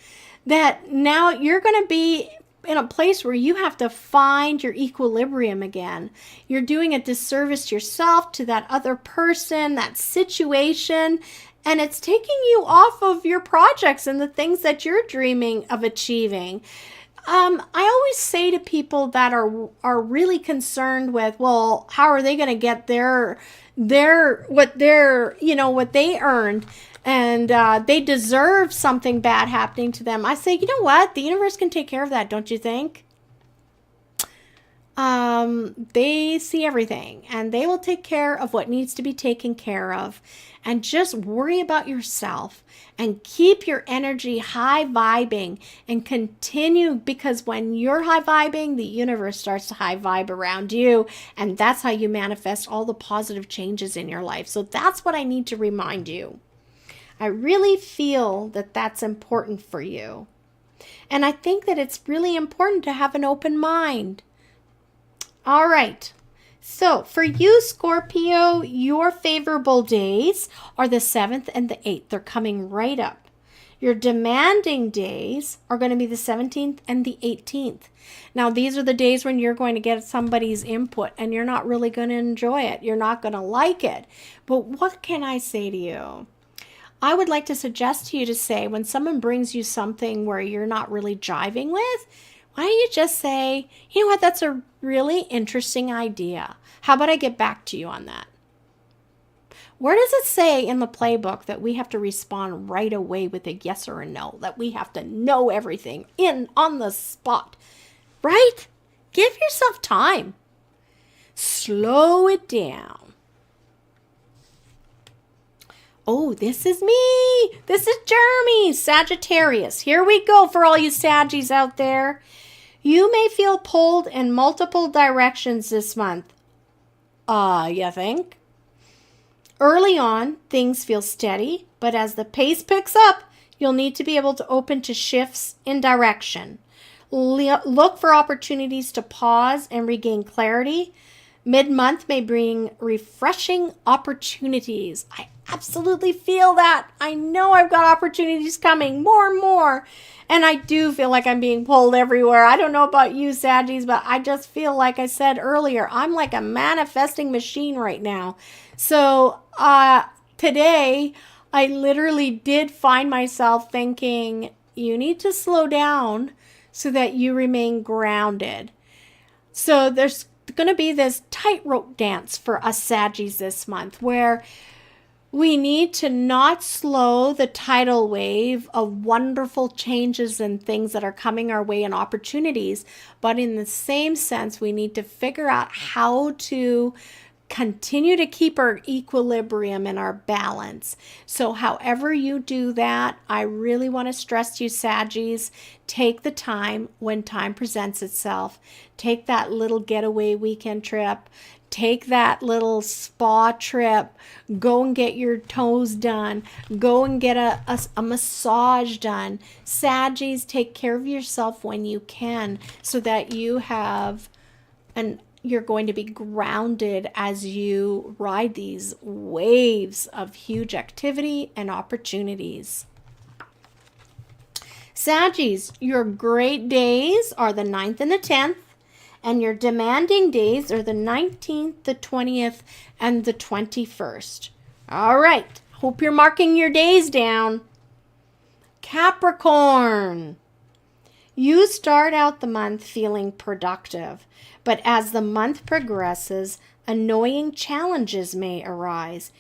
that now you're going to be in a place where you have to find your equilibrium again. You're doing a disservice to yourself, to that other person, that situation, And it's taking you off of your projects and the things that you're dreaming of achieving. I always say to people that are really concerned with, well, how are they going to get what they earned, and they deserve something bad happening to them. I say, you know what? The universe can take care of that, don't you think? They see everything, and they will take care of what needs to be taken care of. And just worry about yourself and keep your energy high vibing and continue, because when you're high vibing, the universe starts to high vibe around you, and that's how you manifest all the positive changes in your life. So that's what I need to remind you. I really feel that that's important for you. And I think that it's really important to have an open mind. All right. So for you, Scorpio, your favorable days are the 7th and the 8th. They're coming right up. Your demanding days are going to be the 17th and the 18th. Now, these are the days when you're going to get somebody's input and you're not really going to enjoy it. You're not going to like it. But what can I say to you? I would like to suggest to you to say, when someone brings you something where you're not really jiving with, why don't you just say, you know what, that's a really interesting idea. How about I get back to you on that? Where does it say in the playbook that we have to respond right away with a yes or a no? That we have to know everything on the spot, right? Give yourself time. Slow it down. Oh, this is me. This is Jeremy, Sagittarius. Here we go for all you Saggies out there. You may feel pulled in multiple directions this month. You think? Early on, things feel steady, but as the pace picks up, you'll need to be able to open to shifts in direction. Look for opportunities to pause and regain clarity. Mid-month may bring refreshing opportunities. I absolutely feel that. I know I've got opportunities coming, more and more. And I do feel like I'm being pulled everywhere. I don't know about you, Saggies, but I just feel like I said earlier, I'm like a manifesting machine right now. So today, I literally did find myself thinking, you need to slow down so that you remain grounded. So there's going to be this tightrope dance for us Saggies this month, where we need to not slow the tidal wave of wonderful changes and things that are coming our way and opportunities. But in the same sense, we need to figure out how to continue to keep our equilibrium and our balance. So however you do that, I really want to stress to you, Saggies, take the time when time presents itself. Take that little getaway weekend trip. Take that little spa trip. Go and get your toes done. Go and get a massage done. Saggies, take care of yourself when you can, so that you're going to be grounded as you ride these waves of huge activity and opportunities. Saggies, your great days are the 9th and the 10th. And your demanding days are the 19th, the 20th, and the 21st. All right. Hope you're marking your days down. Capricorn. You start out the month feeling productive, but as the month progresses, annoying challenges may arise.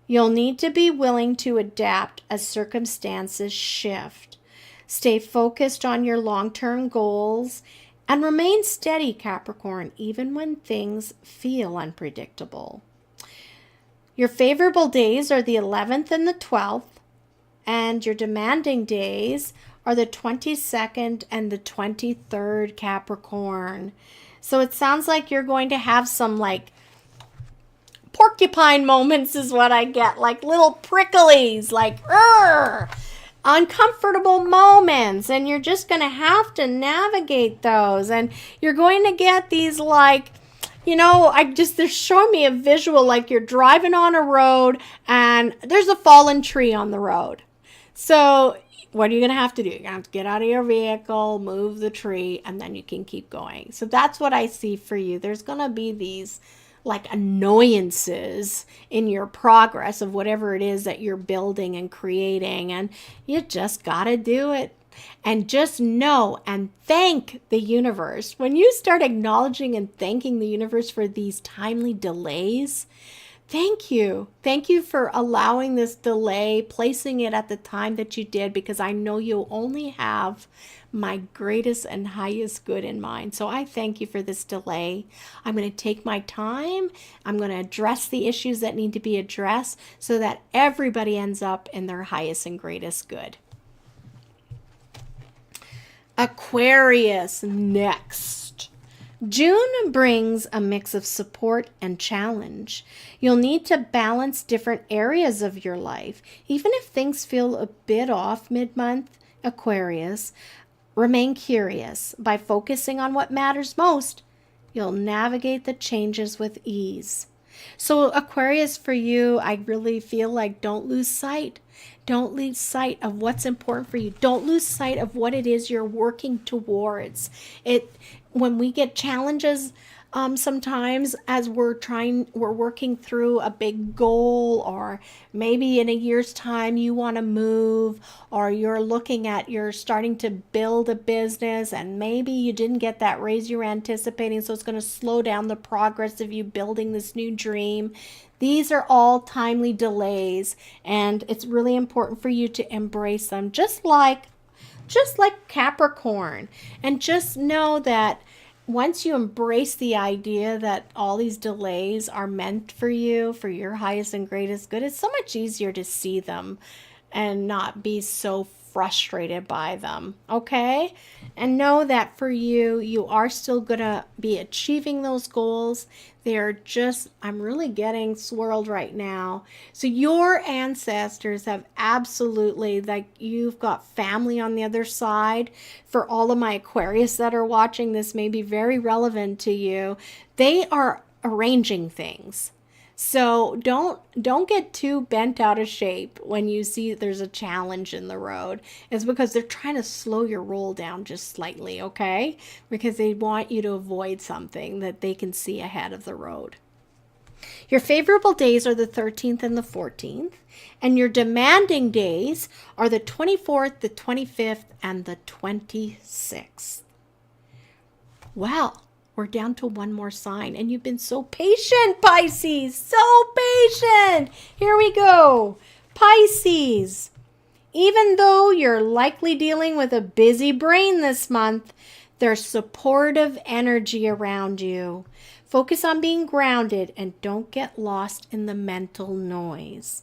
You'll need to be willing to adapt as circumstances shift. Stay focused on your long-term goals and remain steady, Capricorn, even when things feel unpredictable. Your favorable days are the 11th and the 12th, and your demanding days are the 22nd and the 23rd, Capricorn. So it sounds like you're going to have some like porcupine moments is what I get, like little pricklies, like uncomfortable moments, and you're just going to have to navigate those, and you're going to get these like, they're showing me a visual like you're driving on a road and there's a fallen tree on the road. So what are you going to have to do? You're going to have to get out of your vehicle, move the tree, and then you can keep going. So that's what I see for you. There's going to be these like annoyances in your progress of whatever it is that you're building and creating. And you just got to do it. And just know and thank the universe. When you start acknowledging and thanking the universe for these timely delays, thank you. Thank you for allowing this delay, placing it at the time that you did, because I know you only have my greatest and highest good in mind. So I thank you for this delay. I'm going to take my time. I'm going to address the issues that need to be addressed so that everybody ends up in their highest and greatest good. Aquarius next. June brings a mix of support and challenge. You'll need to balance different areas of your life. Even if things feel a bit off mid-month, Aquarius, remain curious. By focusing on what matters most, you'll navigate the changes with ease. So Aquarius, for you, I really feel like don't lose sight. Don't lose sight of what's important for you. Don't lose sight of what it is you're working towards. When we get challenges, sometimes as we're working through a big goal, or maybe in a year's time you want to move, or you're starting to build a business and maybe you didn't get that raise you were anticipating, so it's going to slow down the progress of you building this new dream. These are all timely delays, and it's really important for you to embrace them, just like Capricorn. And just know that once you embrace the idea that all these delays are meant for you, for your highest and greatest good, it's so much easier to see them and not be so frustrated by them, okay? And know that for you, you are still going to be achieving those goals. I'm really getting swirled right now. So your ancestors have absolutely, like, you've got family on the other side. For all of my Aquarius that are watching, this may be very relevant to you. They are arranging things. So don't get too bent out of shape when you see there's a challenge in the road. It's because they're trying to slow your roll down just slightly, okay? Because they want you to avoid something that they can see ahead of the road. Your favorable days are the 13th and the 14th, and your demanding days are the 24th, the 25th, and the 26th. Well, we're down to one more sign, and you've been so patient, Pisces, so patient. Here we go. Pisces, even though you're likely dealing with a busy brain this month, there's supportive energy around you. Focus on being grounded and don't get lost in the mental noise.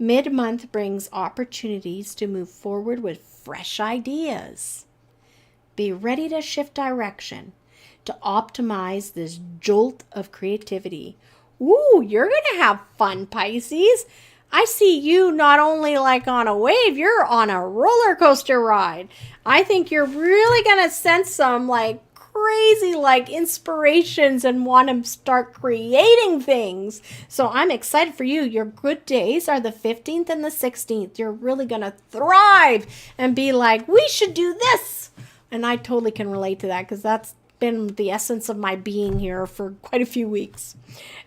Mid-month brings opportunities to move forward with fresh ideas. Be ready to shift direction to optimize this jolt of creativity. Ooh, you're going to have fun, Pisces. I see you not only like on a wave, you're on a roller coaster ride. I think you're really going to sense some like crazy like inspirations and want to start creating things. So I'm excited for you. Your good days are the 15th and the 16th. You're really going to thrive and be like, we should do this. And I totally can relate to that because that's been the essence of my being here for quite a few weeks.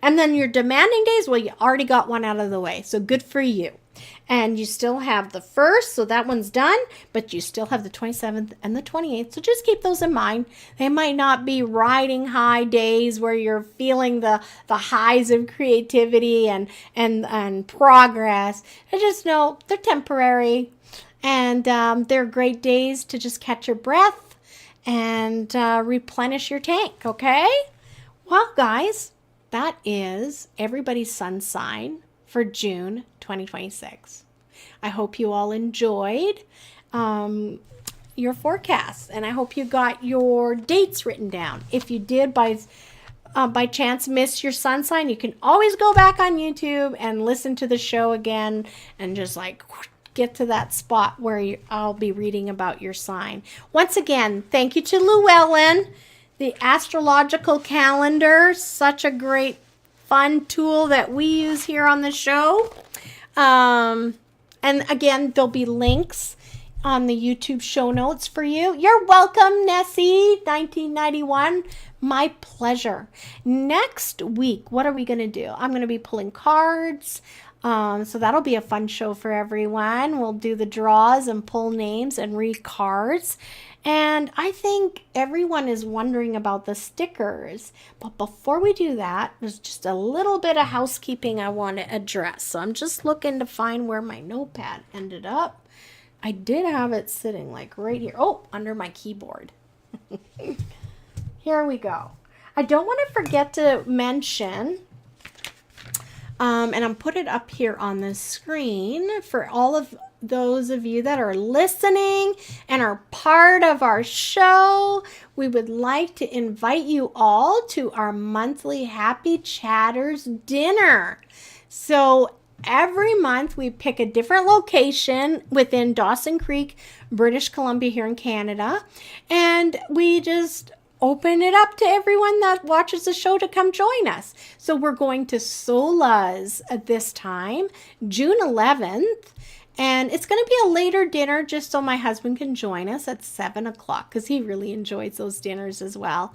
And then your demanding days, well, you already got one out of the way, so good for you. And you still have the 1st, so that one's done, but you still have the 27th and the 28th, so just keep those in mind. They might not be riding high days where you're feeling the highs of creativity and progress. I just know they're temporary, and they're great days to just catch your breath and replenish your tank, okay? Well, guys, that is everybody's sun sign for June 2026. I hope you all enjoyed your forecasts, and I hope you got your dates written down. If you did by chance miss your sun sign, you can always go back on YouTube and listen to the show again and just like get to that spot where I'll be reading about your sign. Once again, thank you to Llewellyn, the astrological calendar, such a great fun tool that we use here on the show. And again, there'll be links on the YouTube show notes for you. You're welcome, Nessie, 1991. My pleasure. Next week, what are we going to do? I'm going to be pulling cards. So that'll be a fun show for everyone. We'll do the draws and pull names and read cards. And I think everyone is wondering about the stickers. But before we do that, there's just a little bit of housekeeping I want to address. So I'm just looking to find where my notepad ended up. I did have it sitting like right here. Oh, under my keyboard. Here we go. I don't want to forget to mention, and I'm put it up here on the screen for all of those of you that are listening and are part of our show. We would like to invite you all to our monthly Happy Chatters dinner. So every month we pick a different location within Dawson Creek, British Columbia here in Canada, and we just open it up to everyone that watches the show to come join us. So we're going to Sola's at this time, June 11th. And it's going to be a later dinner just so my husband can join us at 7 o'clock because he really enjoys those dinners as well.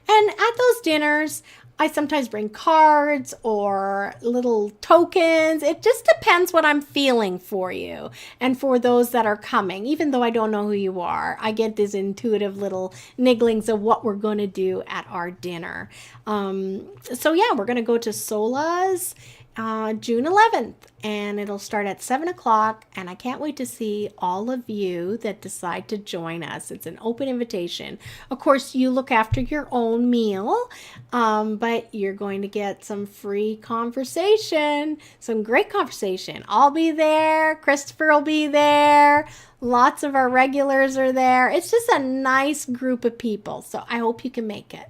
And at those dinners, I sometimes bring cards or little tokens. It just depends what I'm feeling for you and for those that are coming. Even though I don't know who you are, I get these intuitive little nigglings of what we're going to do at our dinner. So yeah, we're going to go to Sola's June 11th, and it'll start at 7 o'clock, and I can't wait to see all of you that decide to join us. It's an open invitation. Of course, you look after your own meal, but you're going to get some free conversation, some great conversation. I'll be there. Christopher will be there. Lots of our regulars are there. It's just a nice group of people, so I hope you can make it.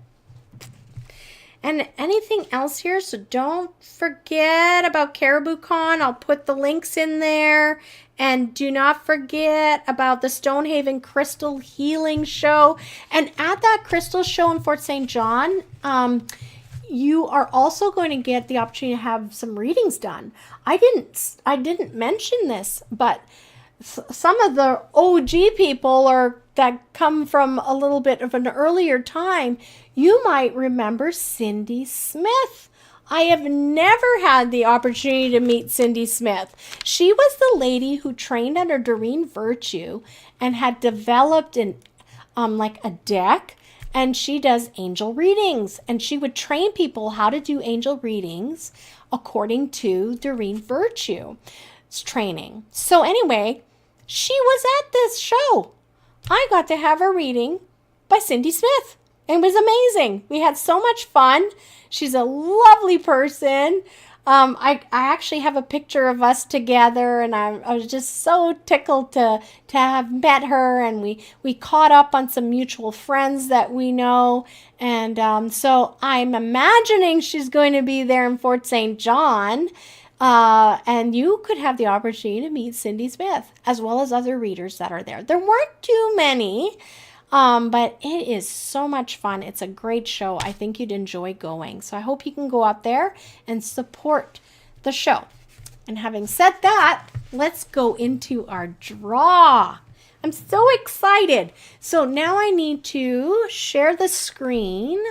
And anything else here, so don't forget about CaribouCon. I'll put the links in there. And do not forget about the Stonehaven Crystal Healing Show. And at that crystal show in Fort St. John, you are also going to get the opportunity to have some readings done. I didn't mention this, but some of the OG people that come from a little bit of an earlier time, you might remember Cindy Smith. I have never had the opportunity to meet Cindy Smith. She was the lady who trained under Doreen Virtue and had developed like a deck, and she does angel readings, and she would train people how to do angel readings according to Doreen Virtue's training. So anyway, she was at this show. I got to have a reading by Cindy Smith. It was amazing. We had so much fun. She's a lovely person. I actually have a picture of us together, and I was just so tickled to have met her, and we caught up on some mutual friends that we know, and so I'm imagining she's going to be there in Fort St. John, and you could have the opportunity to meet Cindy Smith, as well as other readers that are there. There weren't too many, but it is so much fun. It's a great show. I think you'd enjoy going. So I hope you can go out there and support the show. And having said that, let's go into our draw. I'm so excited. So now I need to share the screen,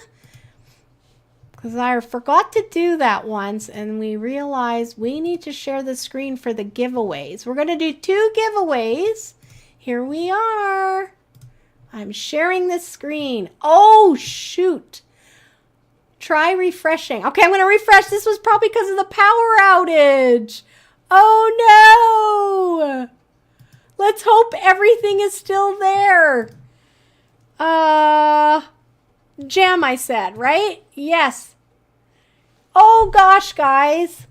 because I forgot to do that once, and we realized we need to share the screen for the giveaways. We're going to do 2 giveaways. Here we are. I'm sharing the screen. Oh, shoot. Try refreshing. Okay, I'm going to refresh. This was probably because of the power outage. Oh, no. Let's hope everything is still there. Gem, I said, right? Yes. Oh, gosh, guys.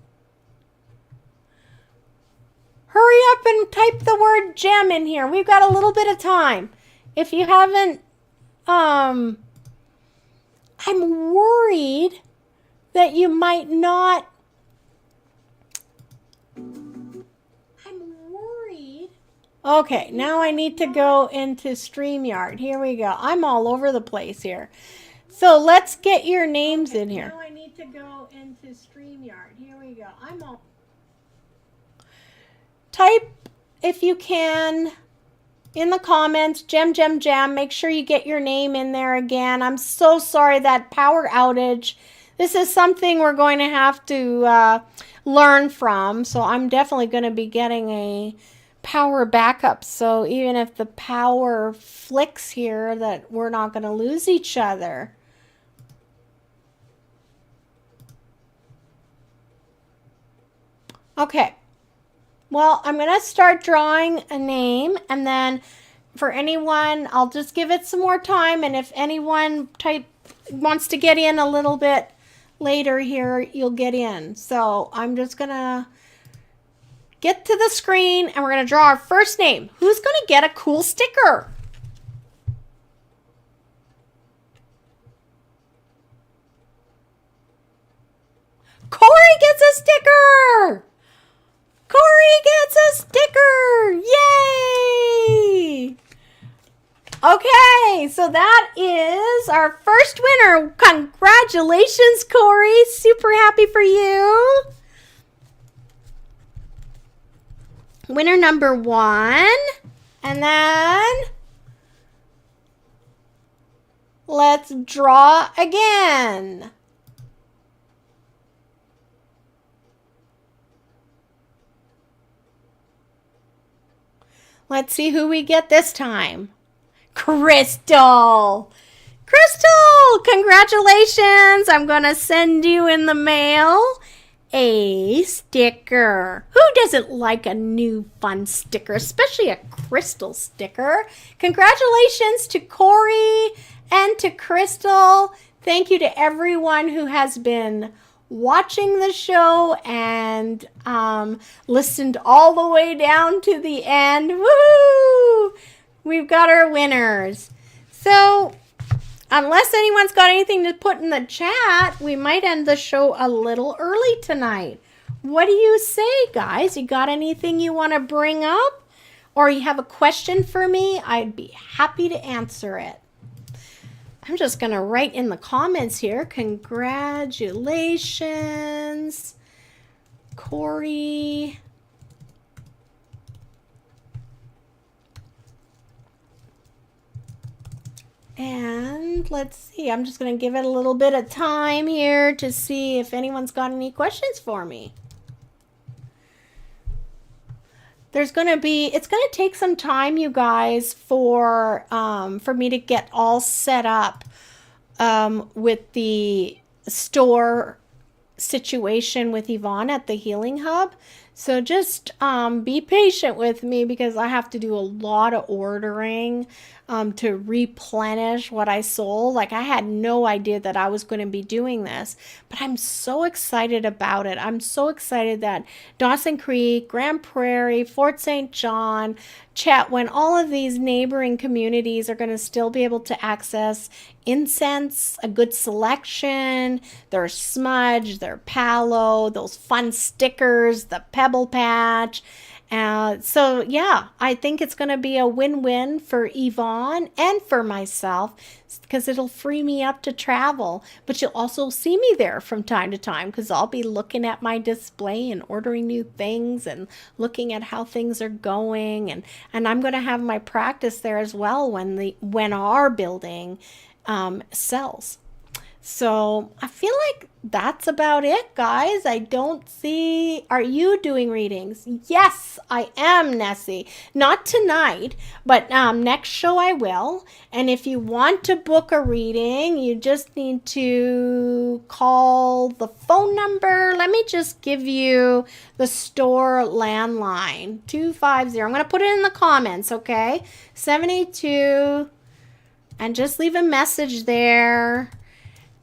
Hurry up and type the word gem in here. We've got a little bit of time. If you haven't, I'm worried that you might not. I'm worried. Okay, now I need to go into StreamYard. Here we go. I'm all over the place here. So let's get your names in here. Now I need to go into StreamYard. Here we go. I'm all. Type, if you can, in the comments, Gem. Make sure you get your name in there again. I'm so sorry that power outage. This is something we're going to have to learn from. So I'm definitely going to be getting a power backup. So even if the power flicks here, that we're not going to lose each other. Okay. Well, I'm going to start drawing a name, and then for anyone, I'll just give it some more time, and if anyone wants to get in a little bit later here, you'll get in. So I'm just going to get to the screen, and we're going to draw our first name. Who's going to get a cool sticker? Corey gets a sticker! Corey gets a sticker! Yay! Okay, so that is our first winner. Congratulations, Corey. Super happy for you. Winner number 1. And then let's draw again. Let's see who we get this time. Crystal! Crystal! Congratulations! I'm going to send you in the mail a sticker. Who doesn't like a new fun sticker, especially a crystal sticker? Congratulations to Corey and to Crystal. Thank you to everyone who has been watching the show and listened all the way down to the end. Woo! We've got our winners. So unless anyone's got anything to put in the chat, we might end the show a little early tonight. What do you say, guys? You got anything you want to bring up? Or you have a question for me? I'd be happy to answer it. I'm just going to write in the comments here. Congratulations, Corey. And let's see. I'm just going to give it a little bit of time here to see if anyone's got any questions for me. It's going to take some time, you guys, for me to get all set up with the store situation with Yvonne at the Healing Hub. So just be patient with me because I have to do a lot of ordering to replenish what I sold. Like I had no idea that I was going to be doing this, but I'm so excited about it. I'm so excited that Dawson Creek, Grand Prairie, Fort St. John, Chetwynd, all of these neighboring communities are going to still be able to access incense, a good selection, their smudge, their palo, those fun stickers, the pebble patch. So yeah, I think it's going to be a win-win for Yvonne and for myself because it'll free me up to travel. But you'll also see me there from time to time because I'll be looking at my display and ordering new things and looking at how things are going. And I'm going to have my practice there as well when our building sells. So I feel like that's about it, guys. I don't see... Are you doing readings? Yes, I am, Nessie. Not tonight, but next show I will. And if you want to book a reading, you just need to call the phone number. Let me just give you the store landline. 250. I'm going to put it in the comments, okay? 782. And just leave a message there.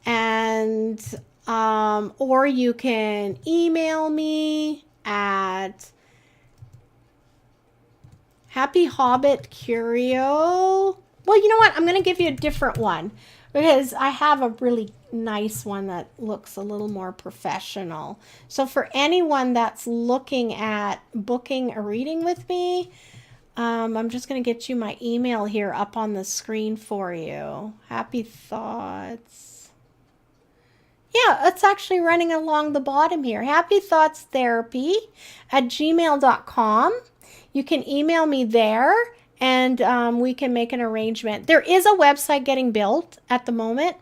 And or you can email me at Happy Hobbit Curio. Well, you know what? I'm going to give you a different one because I have a really nice one that looks a little more professional. So for anyone that's looking at booking a reading with me, I'm just going to get you my email here up on the screen for you. Happy Thoughts. Yeah, it's actually running along the bottom here. happythoughtstherapy@gmail.com. You can email me there and we can make an arrangement. There is a website getting built at the moment,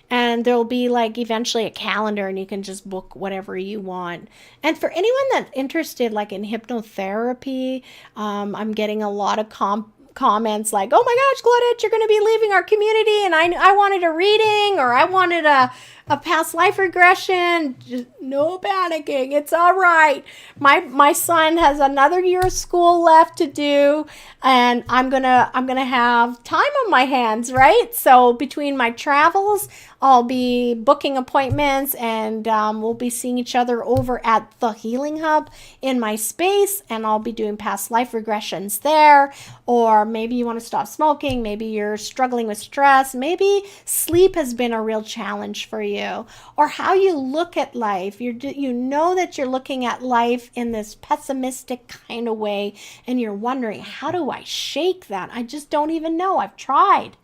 and there'll be like eventually a calendar, and you can just book whatever you want. And for anyone that's interested like in hypnotherapy, I'm getting a lot of comments like, oh my gosh, Claudette, you're going to be leaving our community, and I wanted a reading, or I wanted a past life regression. Just no panicking. It's all right. My son has another year of school left to do, and I'm gonna have time on my hands, right? So between my travels, I'll be booking appointments, and we'll be seeing each other over at the Healing Hub in my space, and I'll be doing past life regressions there. Or maybe you want to stop smoking, maybe you're struggling with stress, maybe sleep has been a real challenge for you, or how you look at life. You know that you're looking at life in this pessimistic kind of way, and you're wondering, how do I shake that? I just don't even know. I've tried.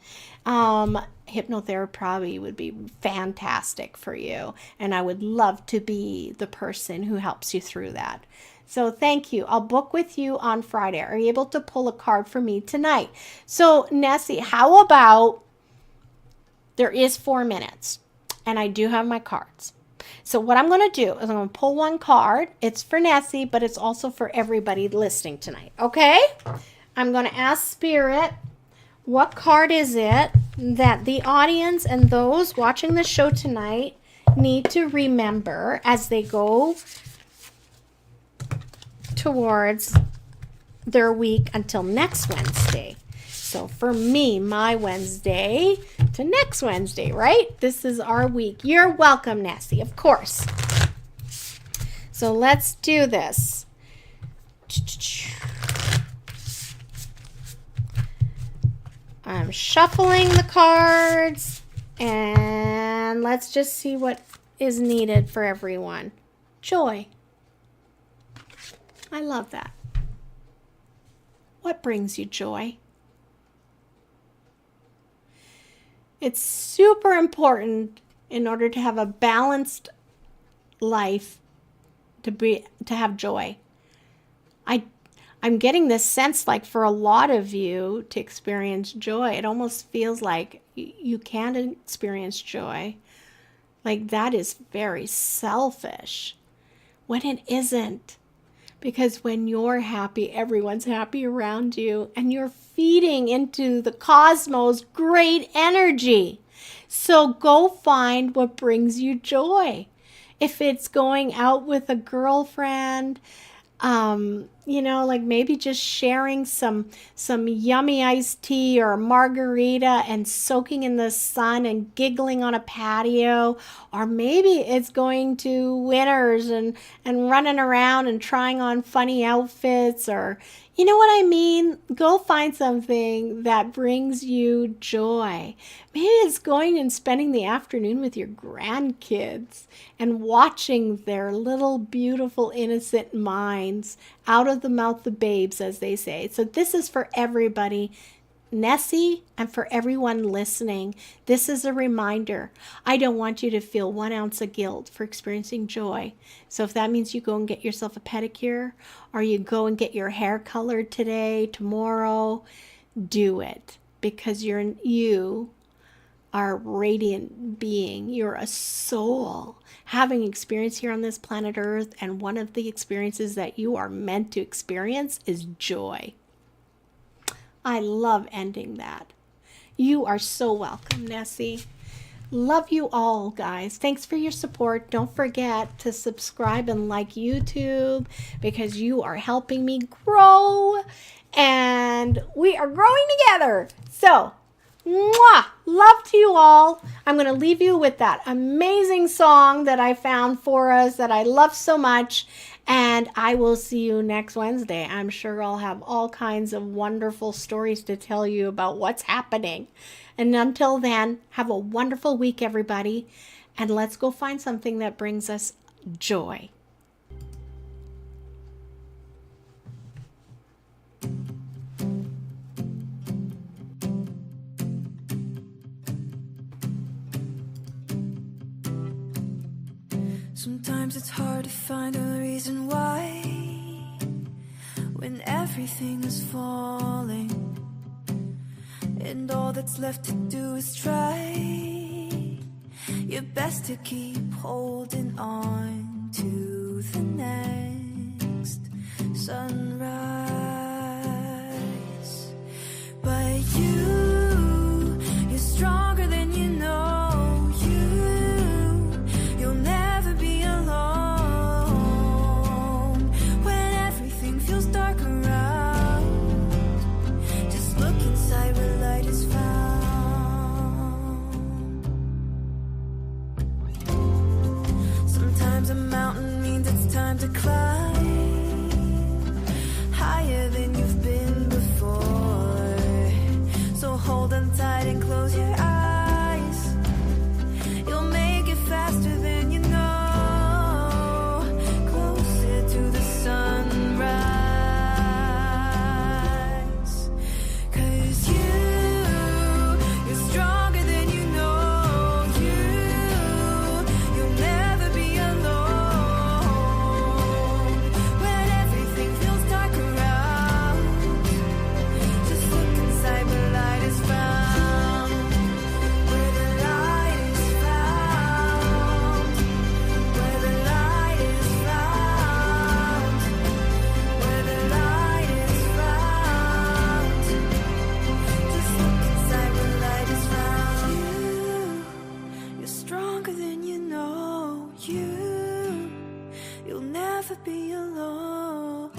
Hypnotherapy probably would be fantastic for you, and I would love to be the person who helps you through that. So thank you. I'll book with you on Friday. Are you able to pull a card for me tonight? So Nessie, how about, there is 4 minutes, and I do have my cards. So what I'm going to do is I'm going to pull one card. It's for Nessie, but it's also for everybody listening tonight. Okay? I'm going to ask Spirit, what card is it that the audience and those watching the show tonight need to remember as they go towards their week until next Wednesday? So for me, my Wednesday to next Wednesday, right? This is our week. You're welcome, Nessie, of course. So let's do this. I'm shuffling the cards, and let's just see what is needed for everyone. Joy. I love that. What brings you joy? It's super important in order to have a balanced life to have joy. I'm getting this sense like for a lot of you to experience joy, it almost feels like you can't experience joy. Like that is very selfish when it isn't. Because when you're happy, everyone's happy around you, and you're feeding into the cosmos great energy. So go find what brings you joy. If it's going out with a girlfriend, like maybe just sharing some yummy iced tea or a margarita and soaking in the sun and giggling on a patio, or maybe it's going to Winners and running around and trying on funny outfits, or you know what I mean? Go find something that brings you joy. Maybe it's going and spending the afternoon with your grandkids and watching their little beautiful innocent minds out of the mouth of babes, as they say. So this is for everybody, Nessie, and for everyone listening. This is a reminder. I don't want you to feel 1 ounce of guilt for experiencing joy. So if that means you go and get yourself a pedicure, or you go and get your hair colored today, tomorrow, do it, because you are a radiant being. You're a soul having experience here on this planet Earth, and one of the experiences that you are meant to experience is joy. I love ending that. You are so welcome, Nessie. Love you all, guys. Thanks for your support. Don't forget to subscribe and like YouTube, because you are helping me grow, and we are growing together. So, mwah, love to you all. I'm going to leave you with that amazing song that I found for us that I love so much. And I will see you next Wednesday. I'm sure I'll have all kinds of wonderful stories to tell you about what's happening. And until then, have a wonderful week, everybody. And let's go find something that brings us joy. Sometimes it's hard to find a reason why when everything is falling and all that's left to do is try your best to keep holding on to the next sunrise. But you're stronger than you know. You'll never be alone when everything feels dark around. Just look inside where light is found. Sometimes a mountain means it's time to climb higher than you've been before. So hold on tight and close your eyes. You'll make it faster than you know, closer to the sunrise. 'Cause you're stronger than you know. You'll never be alone when everything feels dark around. Just look inside where light is found. Where the light is found. Where the light is found. Where the light is found. Just look inside where light is found. You're stronger than you know. You'll never be alone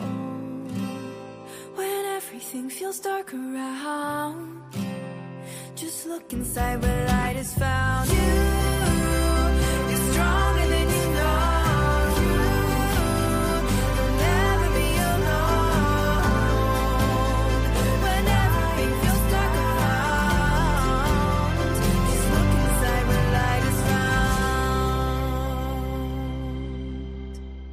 when everything feels dark around. Just look inside where light is found.